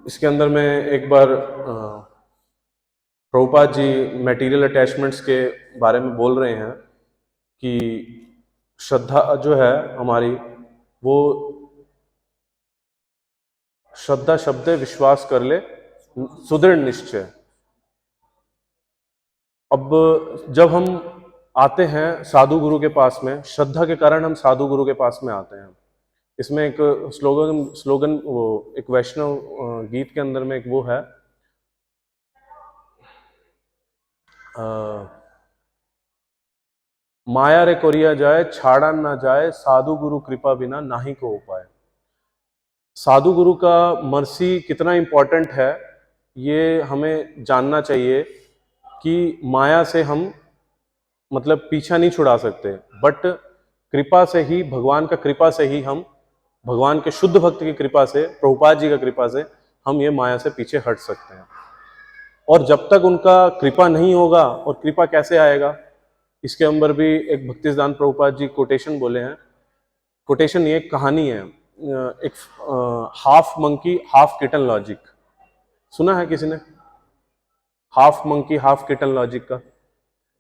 इसके अंदर में एक बार प्रभुपाद जी मटेरियल अटैचमेंट्स के बारे में बोल रहे हैं कि श्रद्धा जो है हमारी, वो श्रद्धा शब्द विश्वास कर ले सुदृढ़ निश्चय। अब जब हम आते हैं साधु गुरु के पास में, श्रद्धा के कारण हम साधु गुरु के पास में आते हैं। इसमें एक स्लोगन वो एक वैष्णव गीत के अंदर में एक वो है, माया रे कोरिया जाए छाड़ा ना जाए, साधु गुरु कृपा बिना नाही को उपाय। साधु गुरु का मर्सी कितना इंपॉर्टेंट है, ये हमें जानना चाहिए कि माया से हम मतलब पीछा नहीं छुड़ा सकते, बट कृपा से ही, भगवान का कृपा से ही हम, भगवान के शुद्ध भक्त की कृपा से, प्रभुपाद जी का कृपा से हम ये माया से पीछे हट सकते हैं। और जब तक उनका कृपा नहीं होगा, और कृपा कैसे आएगा, इसके अंदर भी एक भक्ति सिद्धांत प्रभुपाद जी कोटेशन बोले हैं। कोटेशन ये एक कहानी है, एक half monkey half kitten logic, सुना है किसी ने? Half monkey half kitten logic का।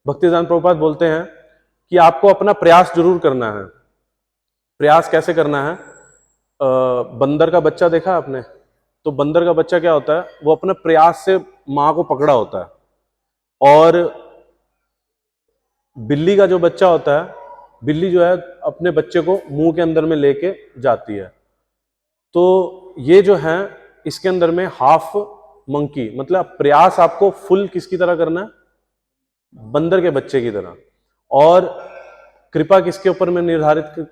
भक्ति सिद्धांत प्रभुपाद बोलते हैं कि आपको अपना प्रयास जरूर करना है। प्रयास कैसे करना है? बंदर का बच्चा देखा आपने? तो बंदर का बच्चा क्या होता है, वो अपने प्रयास से माँ को पकड़ा होता है। और बिल्ली का जो बच्चा होता है, बिल्ली जो है अपने बच्चे को मुंह के अंदर में लेके जाती है। तो ये जो है, इसके अंदर में हाफ मंकी, मतलब प्रयास आपको फुल किसकी तरह करना है? बंदर के बच्चे की तरह। और कृपा किसके ऊपर में निर्धारित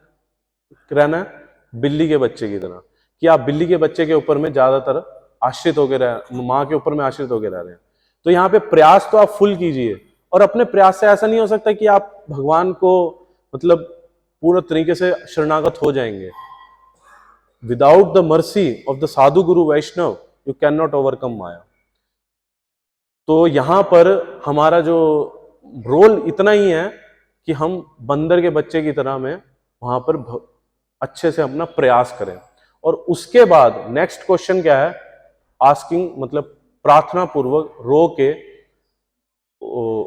रहना है? बिल्ली के बच्चे की तरह, कि आप बिल्ली के बच्चे के ऊपर में ज्यादातर आश्रित होकर रह, माँ के ऊपर में आश्रित होकर रह रहे हैं। तो यहाँ पे प्रयास तो आप फुल कीजिए, और अपने प्रयास से ऐसा नहीं हो सकता कि आप भगवान को मतलब पूरा तरीके से शरणागत हो जाएंगे। Without the mercy of the sadhu guru Vaishnav you can not overcome maya. तो यहां पर हमारा जो रोल इतना ही है कि हम बंदर के बच्चे की तरह में वहां पर अच्छे से अपना प्रयास करें। और उसके बाद नेक्स्ट क्वेश्चन क्या है? आस्किंग, मतलब प्रार्थना पूर्वक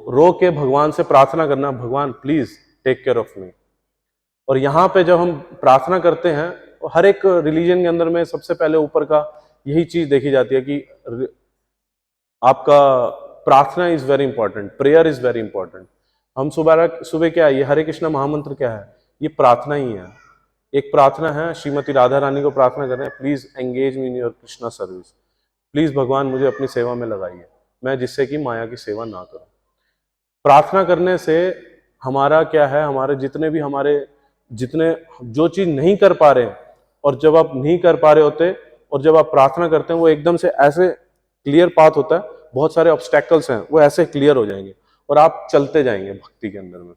रो के भगवान से प्रार्थना करना, भगवान please take care of me. और यहाँ पे जब हम प्रार्थना करते हैं, हर एक रिलीजन के अंदर में सबसे पहले ऊपर का यही चीज देखी जाती है कि आपका प्रार्थना is very important, prayer is very important. हम सुबह क्या है, ये हरे कृष्णा महामंत्र क्या है, ये प्रार्थना ही है। एक प्रार्थना है, श्रीमती राधा रानी को प्रार्थना कर रहे हैं, please engage me in your Krishna service, please भगवान मुझे अपनी सेवा में लगाइए, मैं जिससे कि माया की सेवा ना करूं। प्रार्थना करने से हमारा क्या है, हमारे जितने जो चीज नहीं कर पा रहे, और जब आप नहीं कर पा रहे होते और जब आप प्रार्थना करते हैं, वो एकदम से ऐसे क्लियर पाथ होता है, बहुत सारे ऑब्स्टेकल्स हैं वो ऐसे क्लियर हो जाएंगे और आप चलते जाएंगे भक्ति के अंदर में।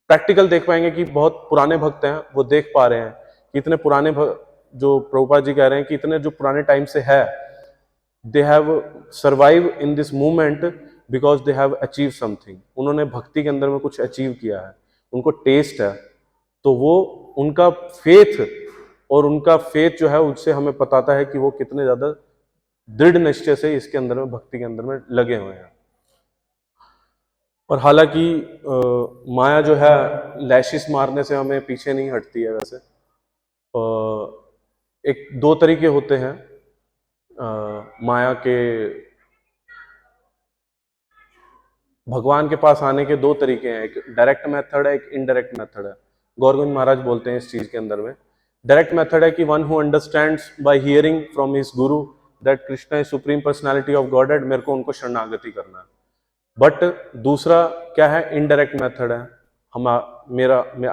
प्रैक्टिकल देख पाएंगे कि बहुत पुराने भक्त हैं, वो देख पा रहे हैं कि इतने पुराने जो प्रभुपाद जी कह रहे हैं कि इतने जो पुराने टाइम से है, they have survive in this movement because they have achieve something. उन्होंने भक्ति के अंदर में कुछ अचीव किया है, उनको टेस्ट है, तो वो उनका फेथ जो है उससे हमें बताता है कि वो कितने ज्यादा दृढ़ निश्चय से इसके अंदर में, भक्ति के अंदर में लगे हुए हैं। और हालांकि माया जो है लैशिस मारने से हमें पीछे नहीं हटती है। वैसे एक दो तरीके होते हैं माया के, भगवान के पास आने के दो तरीके हैं, एक डायरेक्ट मेथड है, एक इनडायरेक्ट मेथड है। गौरगोविंद महाराज बोलते हैं इस चीज के अंदर में, डायरेक्ट मेथड है कि one who understands by hearing from his guru that Krishna is supreme personality of Godhead, मेरे को उनको शरणागति करना है। बट दूसरा क्या है, इनडायरेक्ट मेथड है।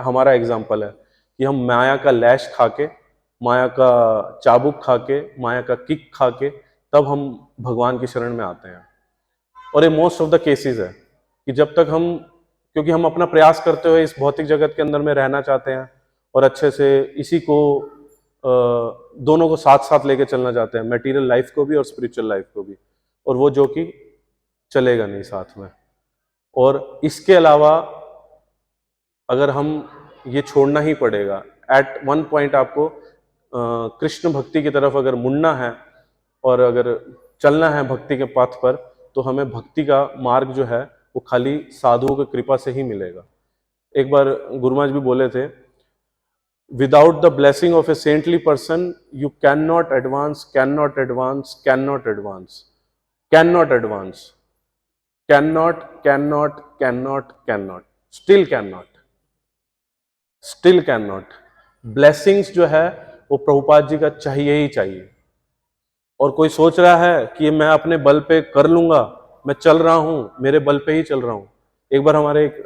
हमारा एग्जाम्पल है कि हम माया का लैश खा के, माया का चाबुक खा के, माया का किक खा के तब हम भगवान की शरण में आते हैं। और ये मोस्ट ऑफ द केसेस है कि जब तक क्योंकि हम अपना प्रयास करते हुए इस भौतिक जगत के अंदर में रहना चाहते हैं और अच्छे से इसी को दोनों को साथ साथ लेके चलना चाहते हैं, मटेरियल लाइफ को भी और स्पिरिचुअल लाइफ को भी, और वो जो कि चलेगा नहीं साथ में। और इसके अलावा अगर हम ये छोड़ना ही पड़ेगा, एट वन पॉइंट आपको कृष्ण भक्ति की तरफ अगर मुड़ना है और अगर चलना है भक्ति के पथ पर, तो हमें भक्ति का मार्ग जो है वो खाली साधुओं की कृपा से ही मिलेगा। एक बार गुरु महाराज भी बोले थे, without the blessing of A saintly person you can not advance, can not advance, can not advance, can not advance, can not, can not, can not, can not, still can not, still can not. Blessings जो है वो प्रभुपाद जी का चाहिए ही चाहिए। और कोई सोच रहा है कि मैं अपने बल पे कर लूंगा, मैं चल रहा हूं, मेरे बल पे ही चल रहा हूं। एक बार हमारे एक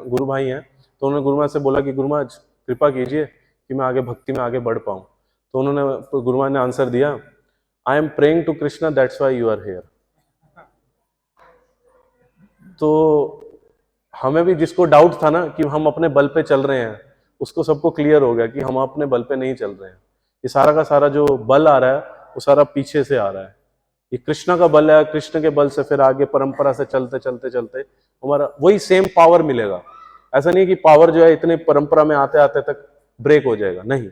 गुरु भाई हैं, तो उन्होंने गुरु महाराज से बोला कि गुरु महाराज कृपा कीजिए कि मैं आगे भक्ति में आगे बढ़ पाऊं। तो उन्होंने, गुरु महाराज ने आंसर दिया, I am praying to Krishna that's why you are here. तो हमें भी, जिसको डाउट था ना कि हम अपने बल पे चल रहे हैं, उसको सबको क्लियर हो गया कि हम अपने बल पे नहीं चल रहे हैं। ये सारा का सारा जो बल आ रहा है वो सारा पीछे से आ रहा है। ये कृष्णा का बल है, कृष्ण के बल से फिर आगे परंपरा से चलते चलते चलते हमारा वही सेम पावर मिलेगा। ऐसा नहीं कि पावर जो है इतने परंपरा में आते आते तक ब्रेक हो जाएगा, नहीं,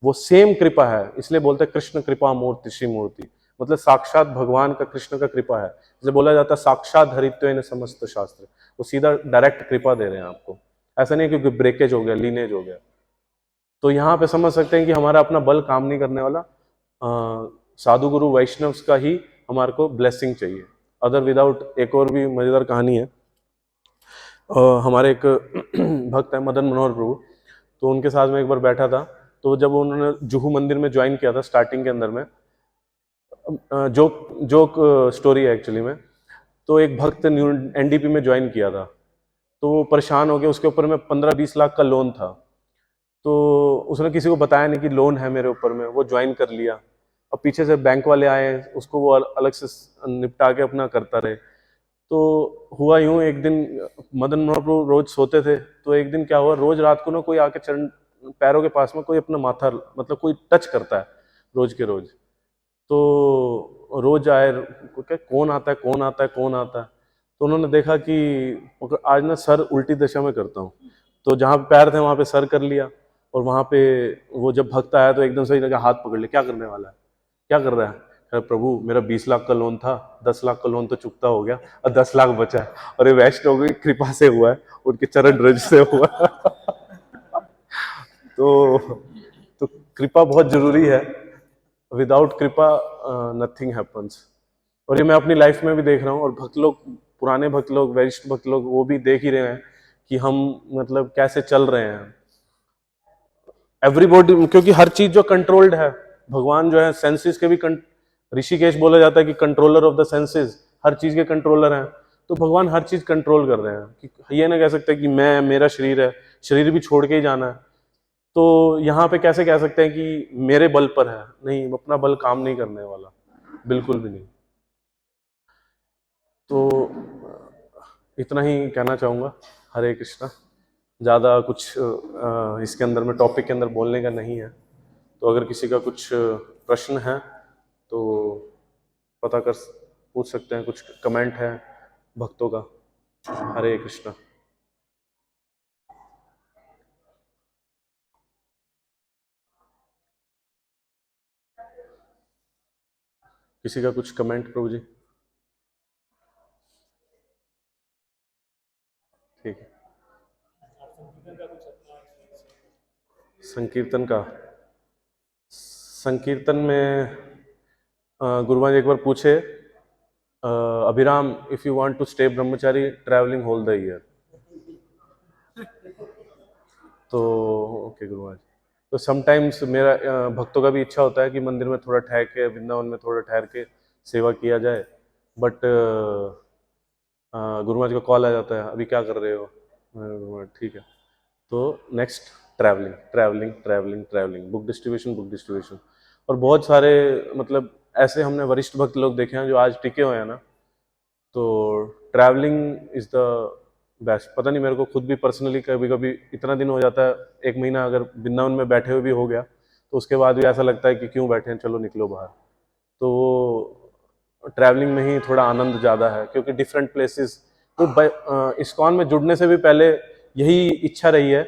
वो सेम कृपा है। इसलिए बोलते हैं कृष्ण कृपा मूर्ति श्री मूर्ति, मतलब साक्षात भगवान का, कृष्ण का कृपा है। जैसे बोला जाता है साक्षात धरित्वेन समस्त शास्त्र, वो सीधा डायरेक्ट कृपा दे रहे हैं आपको। ऐसा नहीं क्योंकि ब्रेकेज हो गया, लीनेज हो गया। तो यहाँ पे समझ सकते हैं कि हमारा अपना बल काम नहीं करने वाला, साधु गुरु वैष्णव्स का ही हमारे को ब्लेसिंग चाहिए, अदर विदाउट। एक और भी मजेदार कहानी है, हमारे एक भक्त है मदन मनोहर प्रभु, तो उनके साथ में एक बार बैठा था। तो जब उन्होंने जुहू मंदिर में ज्वाइन किया था स्टार्टिंग के अंदर में, जोक स्टोरी है एक्चुअली में, तो एक भक्त न्यू एनडीपी में ज्वाइन किया था, तो वो परेशान हो गया, उसके ऊपर में 15-20 लाख का लोन था। तो उसने किसी को बताया नहीं कि लोन है मेरे ऊपर में, वो ज्वाइन कर लिया। अब पीछे से बैंक वाले आए, उसको वो अलग से निपटा के अपना करता रहे। तो हुआ यूं, एक दिन मदन मोहन प्रभु रोज सोते थे, तो एक दिन क्या हुआ, रोज रात को ना कोई आके चरण पैरों के पास में कोई अपना माथा, मतलब कोई टच करता है रोज के रोज। तो रोज आए, क्या कौन आता है, कौन आता है, कौन आता है। तो उन्होंने देखा कि आज ना सर उल्टी दिशा में करता हूँ, तो जहाँ पैर थे वहां पे सर कर लिया। और वहां पे वो जब भक्त आया तो एकदम सही लगा, हाथ पकड़ लिया, क्या करने वाला है, क्या कर रहा है। अरे प्रभु मेरा 20 लाख का लोन था, 10 लाख का लोन तो चुकता हो गया और 10 लाख बचा है, और ये वैष्णव की कृपा से हुआ है, उनके चरण रज से हुआ है। तो तो कृपा बहुत जरूरी है, विदाउट कृपा नथिंग हैपन्स। और ये मैं अपनी लाइफ में भी देख रहा हूँ, और भक्त लोग, पुराने भक्त लोग, वरिष्ठ भक्त लोग, वो भी देख ही रहे हैं कि हम मतलब कैसे चल रहे हैं। एवरीबॉडी, क्योंकि हर चीज जो कंट्रोल्ड है, भगवान जो है सेंसेस के भी ऋषिकेश बोला जाता है कि कंट्रोलर ऑफ द सेंसेस, हर चीज के कंट्रोलर हैं। तो भगवान हर चीज कंट्रोल कर रहे हैं, कि ये ना कह सकते कि मैं, मेरा शरीर है, शरीर भी छोड़ के ही जाना है। तो यहाँ पे कैसे कह सकते हैं कि मेरे बल पर है? नहीं, अपना बल काम नहीं करने वाला, बिल्कुल भी नहीं। तो इतना ही कहना चाहूँगा। हरे कृष्णा। ज़्यादा कुछ इसके अंदर में टॉपिक के अंदर बोलने का नहीं है। तो अगर किसी का कुछ प्रश्न है तो पता कर पूछ सकते हैं, कुछ कमेंट है भक्तों का। हरे कृष्णा। किसी का कुछ कमेंट प्रभु जी? ठीक है। संकीर्तन का, संकीर्तन में गुरुवार एक बार पूछे, Abhiram, if you want to stay brahmachari travelling whole the year, तो ओके गुरुवार। तो समटाइम्स मेरा भक्तों का भी इच्छा होता है कि मंदिर में थोड़ा ठहर के, वृंदावन में थोड़ा ठहर के सेवा किया जाए, बट गुरुवार का कॉल आ जाता है, अभी क्या कर रहे हो? ठीक है। तो next, travelling travelling travelling travelling, book distribution book distribution. और बहुत सारे मतलब ऐसे हमने वरिष्ठ भक्त लोग देखे हैं जो आज टिके हुए हैं ना, तो ट्रैवलिंग इज द बेस्ट। पता नहीं, मेरे को खुद भी पर्सनली कभी कभी इतना दिन हो जाता है, एक महीना अगर वृंदावन में बैठे हुए भी हो गया, तो उसके बाद भी ऐसा लगता है कि क्यों बैठे हैं, चलो निकलो बाहर। तो वो ट्रैवलिंग में ही थोड़ा आनंद ज़्यादा है, क्योंकि डिफरेंट प्लेसेस। तो इस्कॉन में जुड़ने से भी पहले यही इच्छा रही है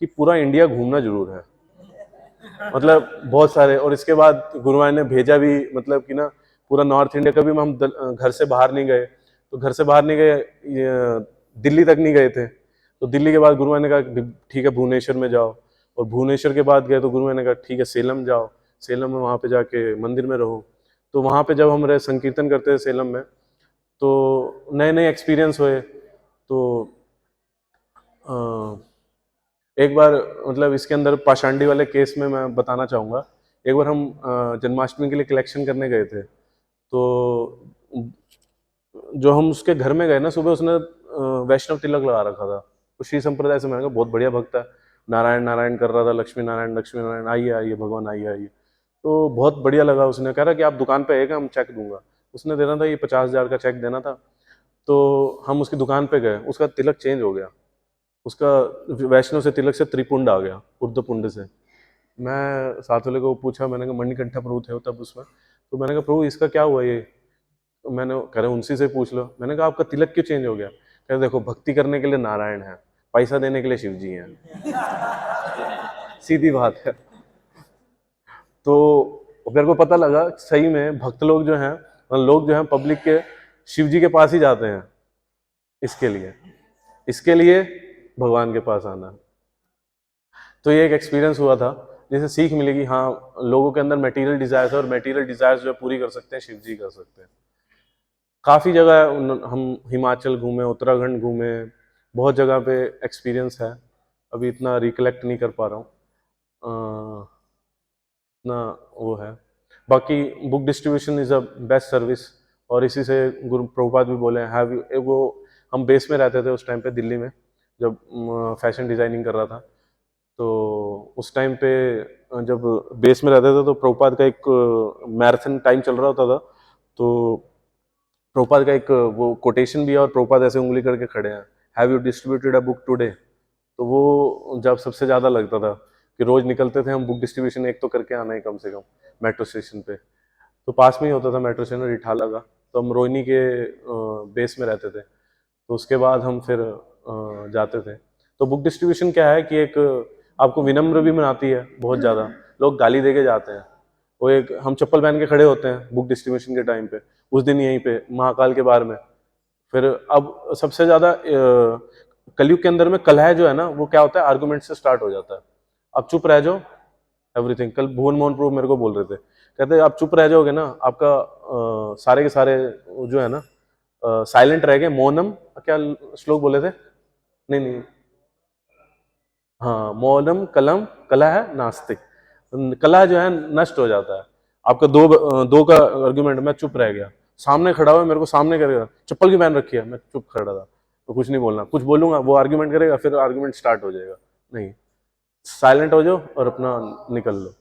कि पूरा इंडिया घूमना जरूर है, मतलब बहुत सारे। और इसके बाद गुरुवार ने भेजा भी, मतलब कि ना पूरा नॉर्थ इंडिया, कभी हम घर से बाहर नहीं गए, तो घर से बाहर नहीं गए, दिल्ली तक नहीं गए थे, तो दिल्ली के बाद गुरुवार ने कहा ठीक है भुवनेश्वर में जाओ, और भुवनेश्वर के बाद गए तो गुरुवार ने कहा ठीक है सेलम जाओ, सेलम में वहाँ पे जाके मंदिर में रहो। तो वहाँ पे जब हम रहे संकीर्तन करते थे सेलम में, तो नए नए एक्सपीरियंस हुए। तो एक बार, मतलब इसके अंदर पाषांडी वाले केस में मैं बताना चाहूँगा। एक बार हम जन्माष्टमी के लिए कलेक्शन करने गए थे, तो जो हम उसके घर में गए ना, सुबह उसने वैष्णव तिलक लगा रखा था। उसी संप्रदाय से, मैंने कहा बहुत बढ़िया भक्त है, नारायण नारायण कर रहा था, लक्ष्मी नारायण लक्ष्मी नारायण, आइए आइए भगवान, आइए आइए। तो बहुत बढ़िया लगा। उसने कह रहा कि आप दुकान पे आएगा, हम चेक दूंगा। उसने देना था, ये 50,000 का चेक देना था। तो हम उसकी दुकान पे गए, उसका तिलक चेंज हो गया, उसका वैष्णव से तिलक से त्रिपुंड आ गया, ऊर्ध्वपुंड से। मैं साथ वाले को पूछा, मैंने कहा मणिकंठा प्रभु थे तब उसमें, तो मैंने कहा प्रभु इसका क्या हुआ ये? तो मैंने कह रहे उनसी से पूछ लो। मैंने कहा आपका तिलक क्यों चेंज हो गया? कह रहे देखो, भक्ति करने के लिए नारायण है, पैसा देने के लिए शिव जी हैं, सीधी बात है। तो मेरे को पता लगा सही में भक्त लोग जो हैं, लोग जो हैं पब्लिक के, शिव जी के पास ही जाते हैं इसके लिए भगवान के पास आना। तो ये एक एक्सपीरियंस हुआ था, जिससे सीख मिली कि हाँ, लोगों के अंदर मटेरियल डिजायर्स है, और मटेरियल डिजायर्स जो है पूरी कर सकते हैं शिव जी कर सकते हैं। काफ़ी जगह हम हिमाचल घूमे, उत्तराखंड घूमे, बहुत जगह पे एक्सपीरियंस है, अभी इतना रिकलेक्ट नहीं कर पा रहा हूँ, इतना वो है। बाकी book distribution is a best service, और इसी से गुरु प्रभुपाद भी बोले हैं। वो हम बेस में रहते थे उस टाइम पे दिल्ली में, जब फैशन डिज़ाइनिंग कर रहा था, तो उस टाइम पे जब बेस में रहते थे तो प्रभुपाद का एक मैराथन टाइम चल रहा होता था, तो प्रभुपाद का एक वो कोटेशन भी है, और प्रभुपाद ऐसे उंगली करके खड़े हैं, have you distributed a book today? तो वो जब सबसे ज़्यादा लगता था कि रोज निकलते थे हम, बुक डिस्ट्रीब्यूशन एक तो करके आना है कम से कम मेट्रो स्टेशन पे। तो पास में ही होता था मेट्रो स्टेशन रिठाला का, तो हम रोहिणी के बेस में रहते थे, तो उसके बाद हम फिर जाते थे। तो बुक डिस्ट्रीब्यूशन क्या है कि एक आपको विनम्र भी बनाती है, बहुत ज़्यादा लोग गाली दे के जाते हैं, वो एक हम चप्पल पहन के खड़े होते हैं बुक डिस्ट्रीब्यूशन के टाइम पे, उस दिन यहीं पे महाकाल के बार में। फिर अब सबसे ज़्यादा कलयुग के अंदर में कलह जो है ना, वो क्या होता है, आर्गुमेंट से स्टार्ट हो जाता है। आप चुप रह जाओ, एवरीथिंग। कल भुवन मोहन प्रभु मेरे को बोल रहे थे, कहते आप चुप रह जाओगे ना, आपका सारे के सारे जो है ना साइलेंट रह गए, मौनम, क्या श्लोक बोले थे, नहीं नहीं, हाँ, मौनम कलम कलह है नास्तिक, कलह जो है नष्ट हो जाता है। आपका दो का आर्गुमेंट, मैं चुप रह गया, सामने खड़ा हुआ मेरे को सामने करेगा, चप्पल की पहन रखी है, मैं चुप खड़ा था, तो कुछ नहीं बोलना, कुछ बोलूंगा वो आर्गुमेंट करेगा, फिर आर्गुमेंट स्टार्ट हो जाएगा। नहीं, साइलेंट हो जाओ और अपना निकल लो।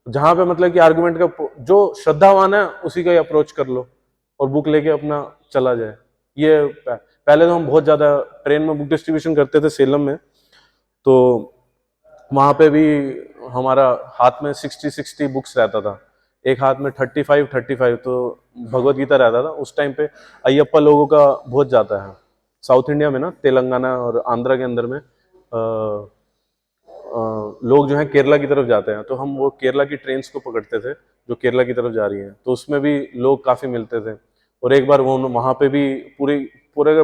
जहां पे मतलब कि आर्गुमेंट का जो श्रद्धावान है उसी का ही अप्रोच कर लो और बुक लेके अपना चला जाए। ये पहले तो हम बहुत ज्यादा ट्रेन में बुक डिस्ट्रीब्यूशन करते थे सेलम में, तो वहां पे भी हमारा हाथ में 60 बुक्स रहता था, एक हाथ में 35, तो भगवत गीता रहता था उस टाइम पे। अयप्पा लोगों का बहुत ज्यादा है साउथ इंडिया में ना, तेलंगाना और आंध्रा के अंदर में लोग जो है केरला की तरफ जाते हैं, तो हम वो केरला की ट्रेन्स को पकड़ते थे जो केरला की तरफ जा रही हैं, तो उसमें भी लोग काफी मिलते थे। और एक बार वो वहां पे भी पूरी पूरे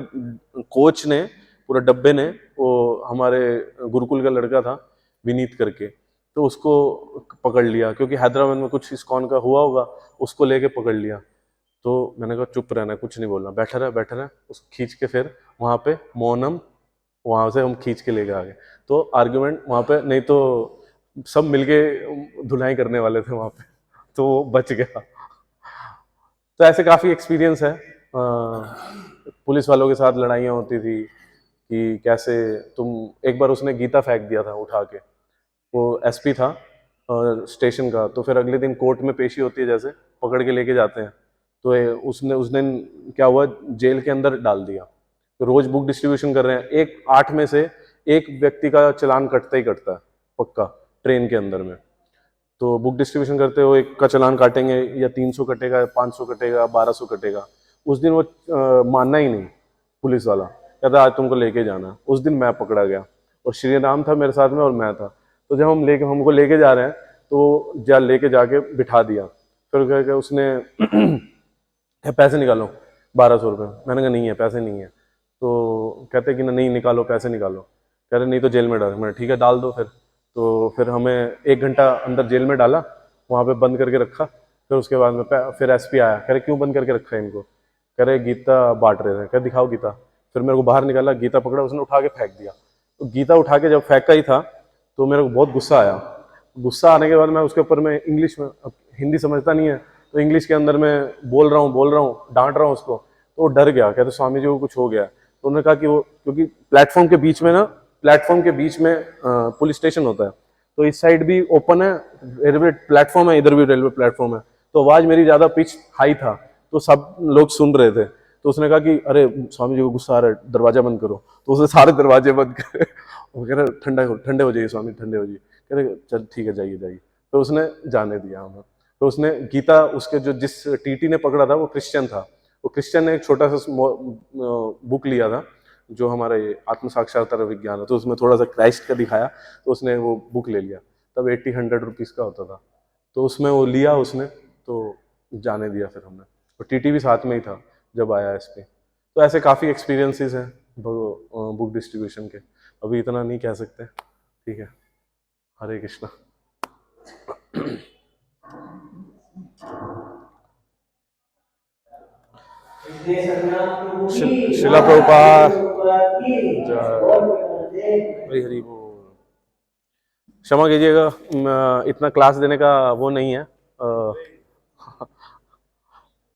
कोच ने, पूरे डब्बे ने, वो हमारे गुरुकुल का लड़का था विनीत करके, तो उसको पकड़ लिया, क्योंकि हैदराबाद में कुछ इस्कॉन का हुआ होगा, उसको लेके पकड़ लिया। तो मैंने कहा चुप रहना, कुछ नहीं बोलना, बैठा रहा, उसको खींच के फिर वहां पे मौनम, वहां से हम खींच के लेके आ गए। तो आर्गुमेंट वहां पे, नहीं तो सब मिलके धुलाई करने वाले थे वहां पे, तो वो बच गया। तो ऐसे काफी एक्सपीरियंस है। पुलिस वालों के साथ लड़ाइयाँ होती थी कि कैसे तुम, एक बार उसने गीता फेंक दिया था उठा के, वो एसपी था स्टेशन का, तो फिर अगले दिन कोर्ट में पेशी होती है, जैसे पकड़ के लेके जाते हैं, तो उसने उस दिन क्या हुआ, जेल के अंदर डाल दिया। तो रोज बुक डिस्ट्रीब्यूशन कर रहे हैं, एक 8 में से एक व्यक्ति का चालान कटता ही कटता है पक्का ट्रेन के अंदर में। तो बुक डिस्ट्रीब्यूशन करते हो, एक का चालान काटेंगे, या 300 कटेगा, 500 कटेगा, 1200 कटेगा। उस दिन वो मानना ही नहीं, पुलिस वाला कहता आज तुमको लेके जाना है। उस दिन मैं पकड़ा गया और श्री राम था मेरे साथ में और मैं था, तो जब हमको लेके जा रहे हैं, तो लेके जाके बिठा दिया, फिर क्या उसने पैसे निकालो 1200 रुपये, मैंने कहा नहीं है, पैसे नहीं है। तो कहते कि नहीं निकालो, पैसे निकालो, कह रहे नहीं तो जेल में डाल, मैंने ठीक है डाल दो फिर। तो फिर हमें 1 घंटा अंदर जेल में डाला, वहाँ पे बंद करके रखा। फिर उसके बाद में फिर एसपी आया, कह रहे क्यों बंद करके रखा है इनको, कह रहे गीता बांट रहे थे, कह दिखाओ गीता। फिर मेरे को बाहर निकाला, गीता पकड़ा, उसने उठा के फेंक दिया। तो गीता उठा के जब फेंका ही था, तो मेरे को बहुत गुस्सा आया। गुस्सा आने के बाद मैं उसके ऊपर में इंग्लिश में, हिंदी समझता नहीं है, तो इंग्लिश के अंदर में बोल रहा हूँ, डांट रहा हूँ उसको। तो वो डर गया, कहते स्वामी जी को कुछ हो गया। तो उन्होंने कहा कि वो, क्योंकि प्लेटफॉर्म के बीच में ना, प्लेटफॉर्म के बीच में पुलिस स्टेशन होता है, तो इस साइड भी ओपन है, रेलवे प्लेटफॉर्म है, इधर भी रेलवे प्लेटफॉर्म है। तो आवाज मेरी ज्यादा पिच हाई था, तो सब लोग सुन रहे थे। तो उसने कहा कि अरे स्वामी जी को गुस्सा आ रहा है, दरवाजा बंद करो। तो उसने सारे दरवाजे बंद करे। वो कह रहे ठंडे हो जाइए स्वामी, ठंडे हो जाइए। कह रहे चल ठीक है, जाइए जाइए। तो उसने जाने दिया हमें। तो उसने गीता, उसके जो जिस टीटी ने पकड़ा था वो क्रिश्चियन था, वो क्रिश्चियन ने एक छोटा सा बुक लिया था जो हमारा ये आत्म साक्षात्कार विज्ञान है, तो उसमें थोड़ा सा क्राइस्ट का दिखाया, तो उसने वो बुक ले लिया। तब 80-100 रुपीज़ का होता था, तो उसमें वो लिया उसने, तो जाने दिया फिर हमने। और टीटी भी साथ में ही था जब आया इस पे। तो ऐसे काफ़ी एक्सपीरियंसेस हैं बुक डिस्ट्रीब्यूशन के, अभी इतना नहीं कह सकते। ठीक है, हरे कृष्णा। शिला प्रभुपाद हरी हरी बोल। क्षमा कीजिएगा, इतना क्लास देने का वो नहीं है,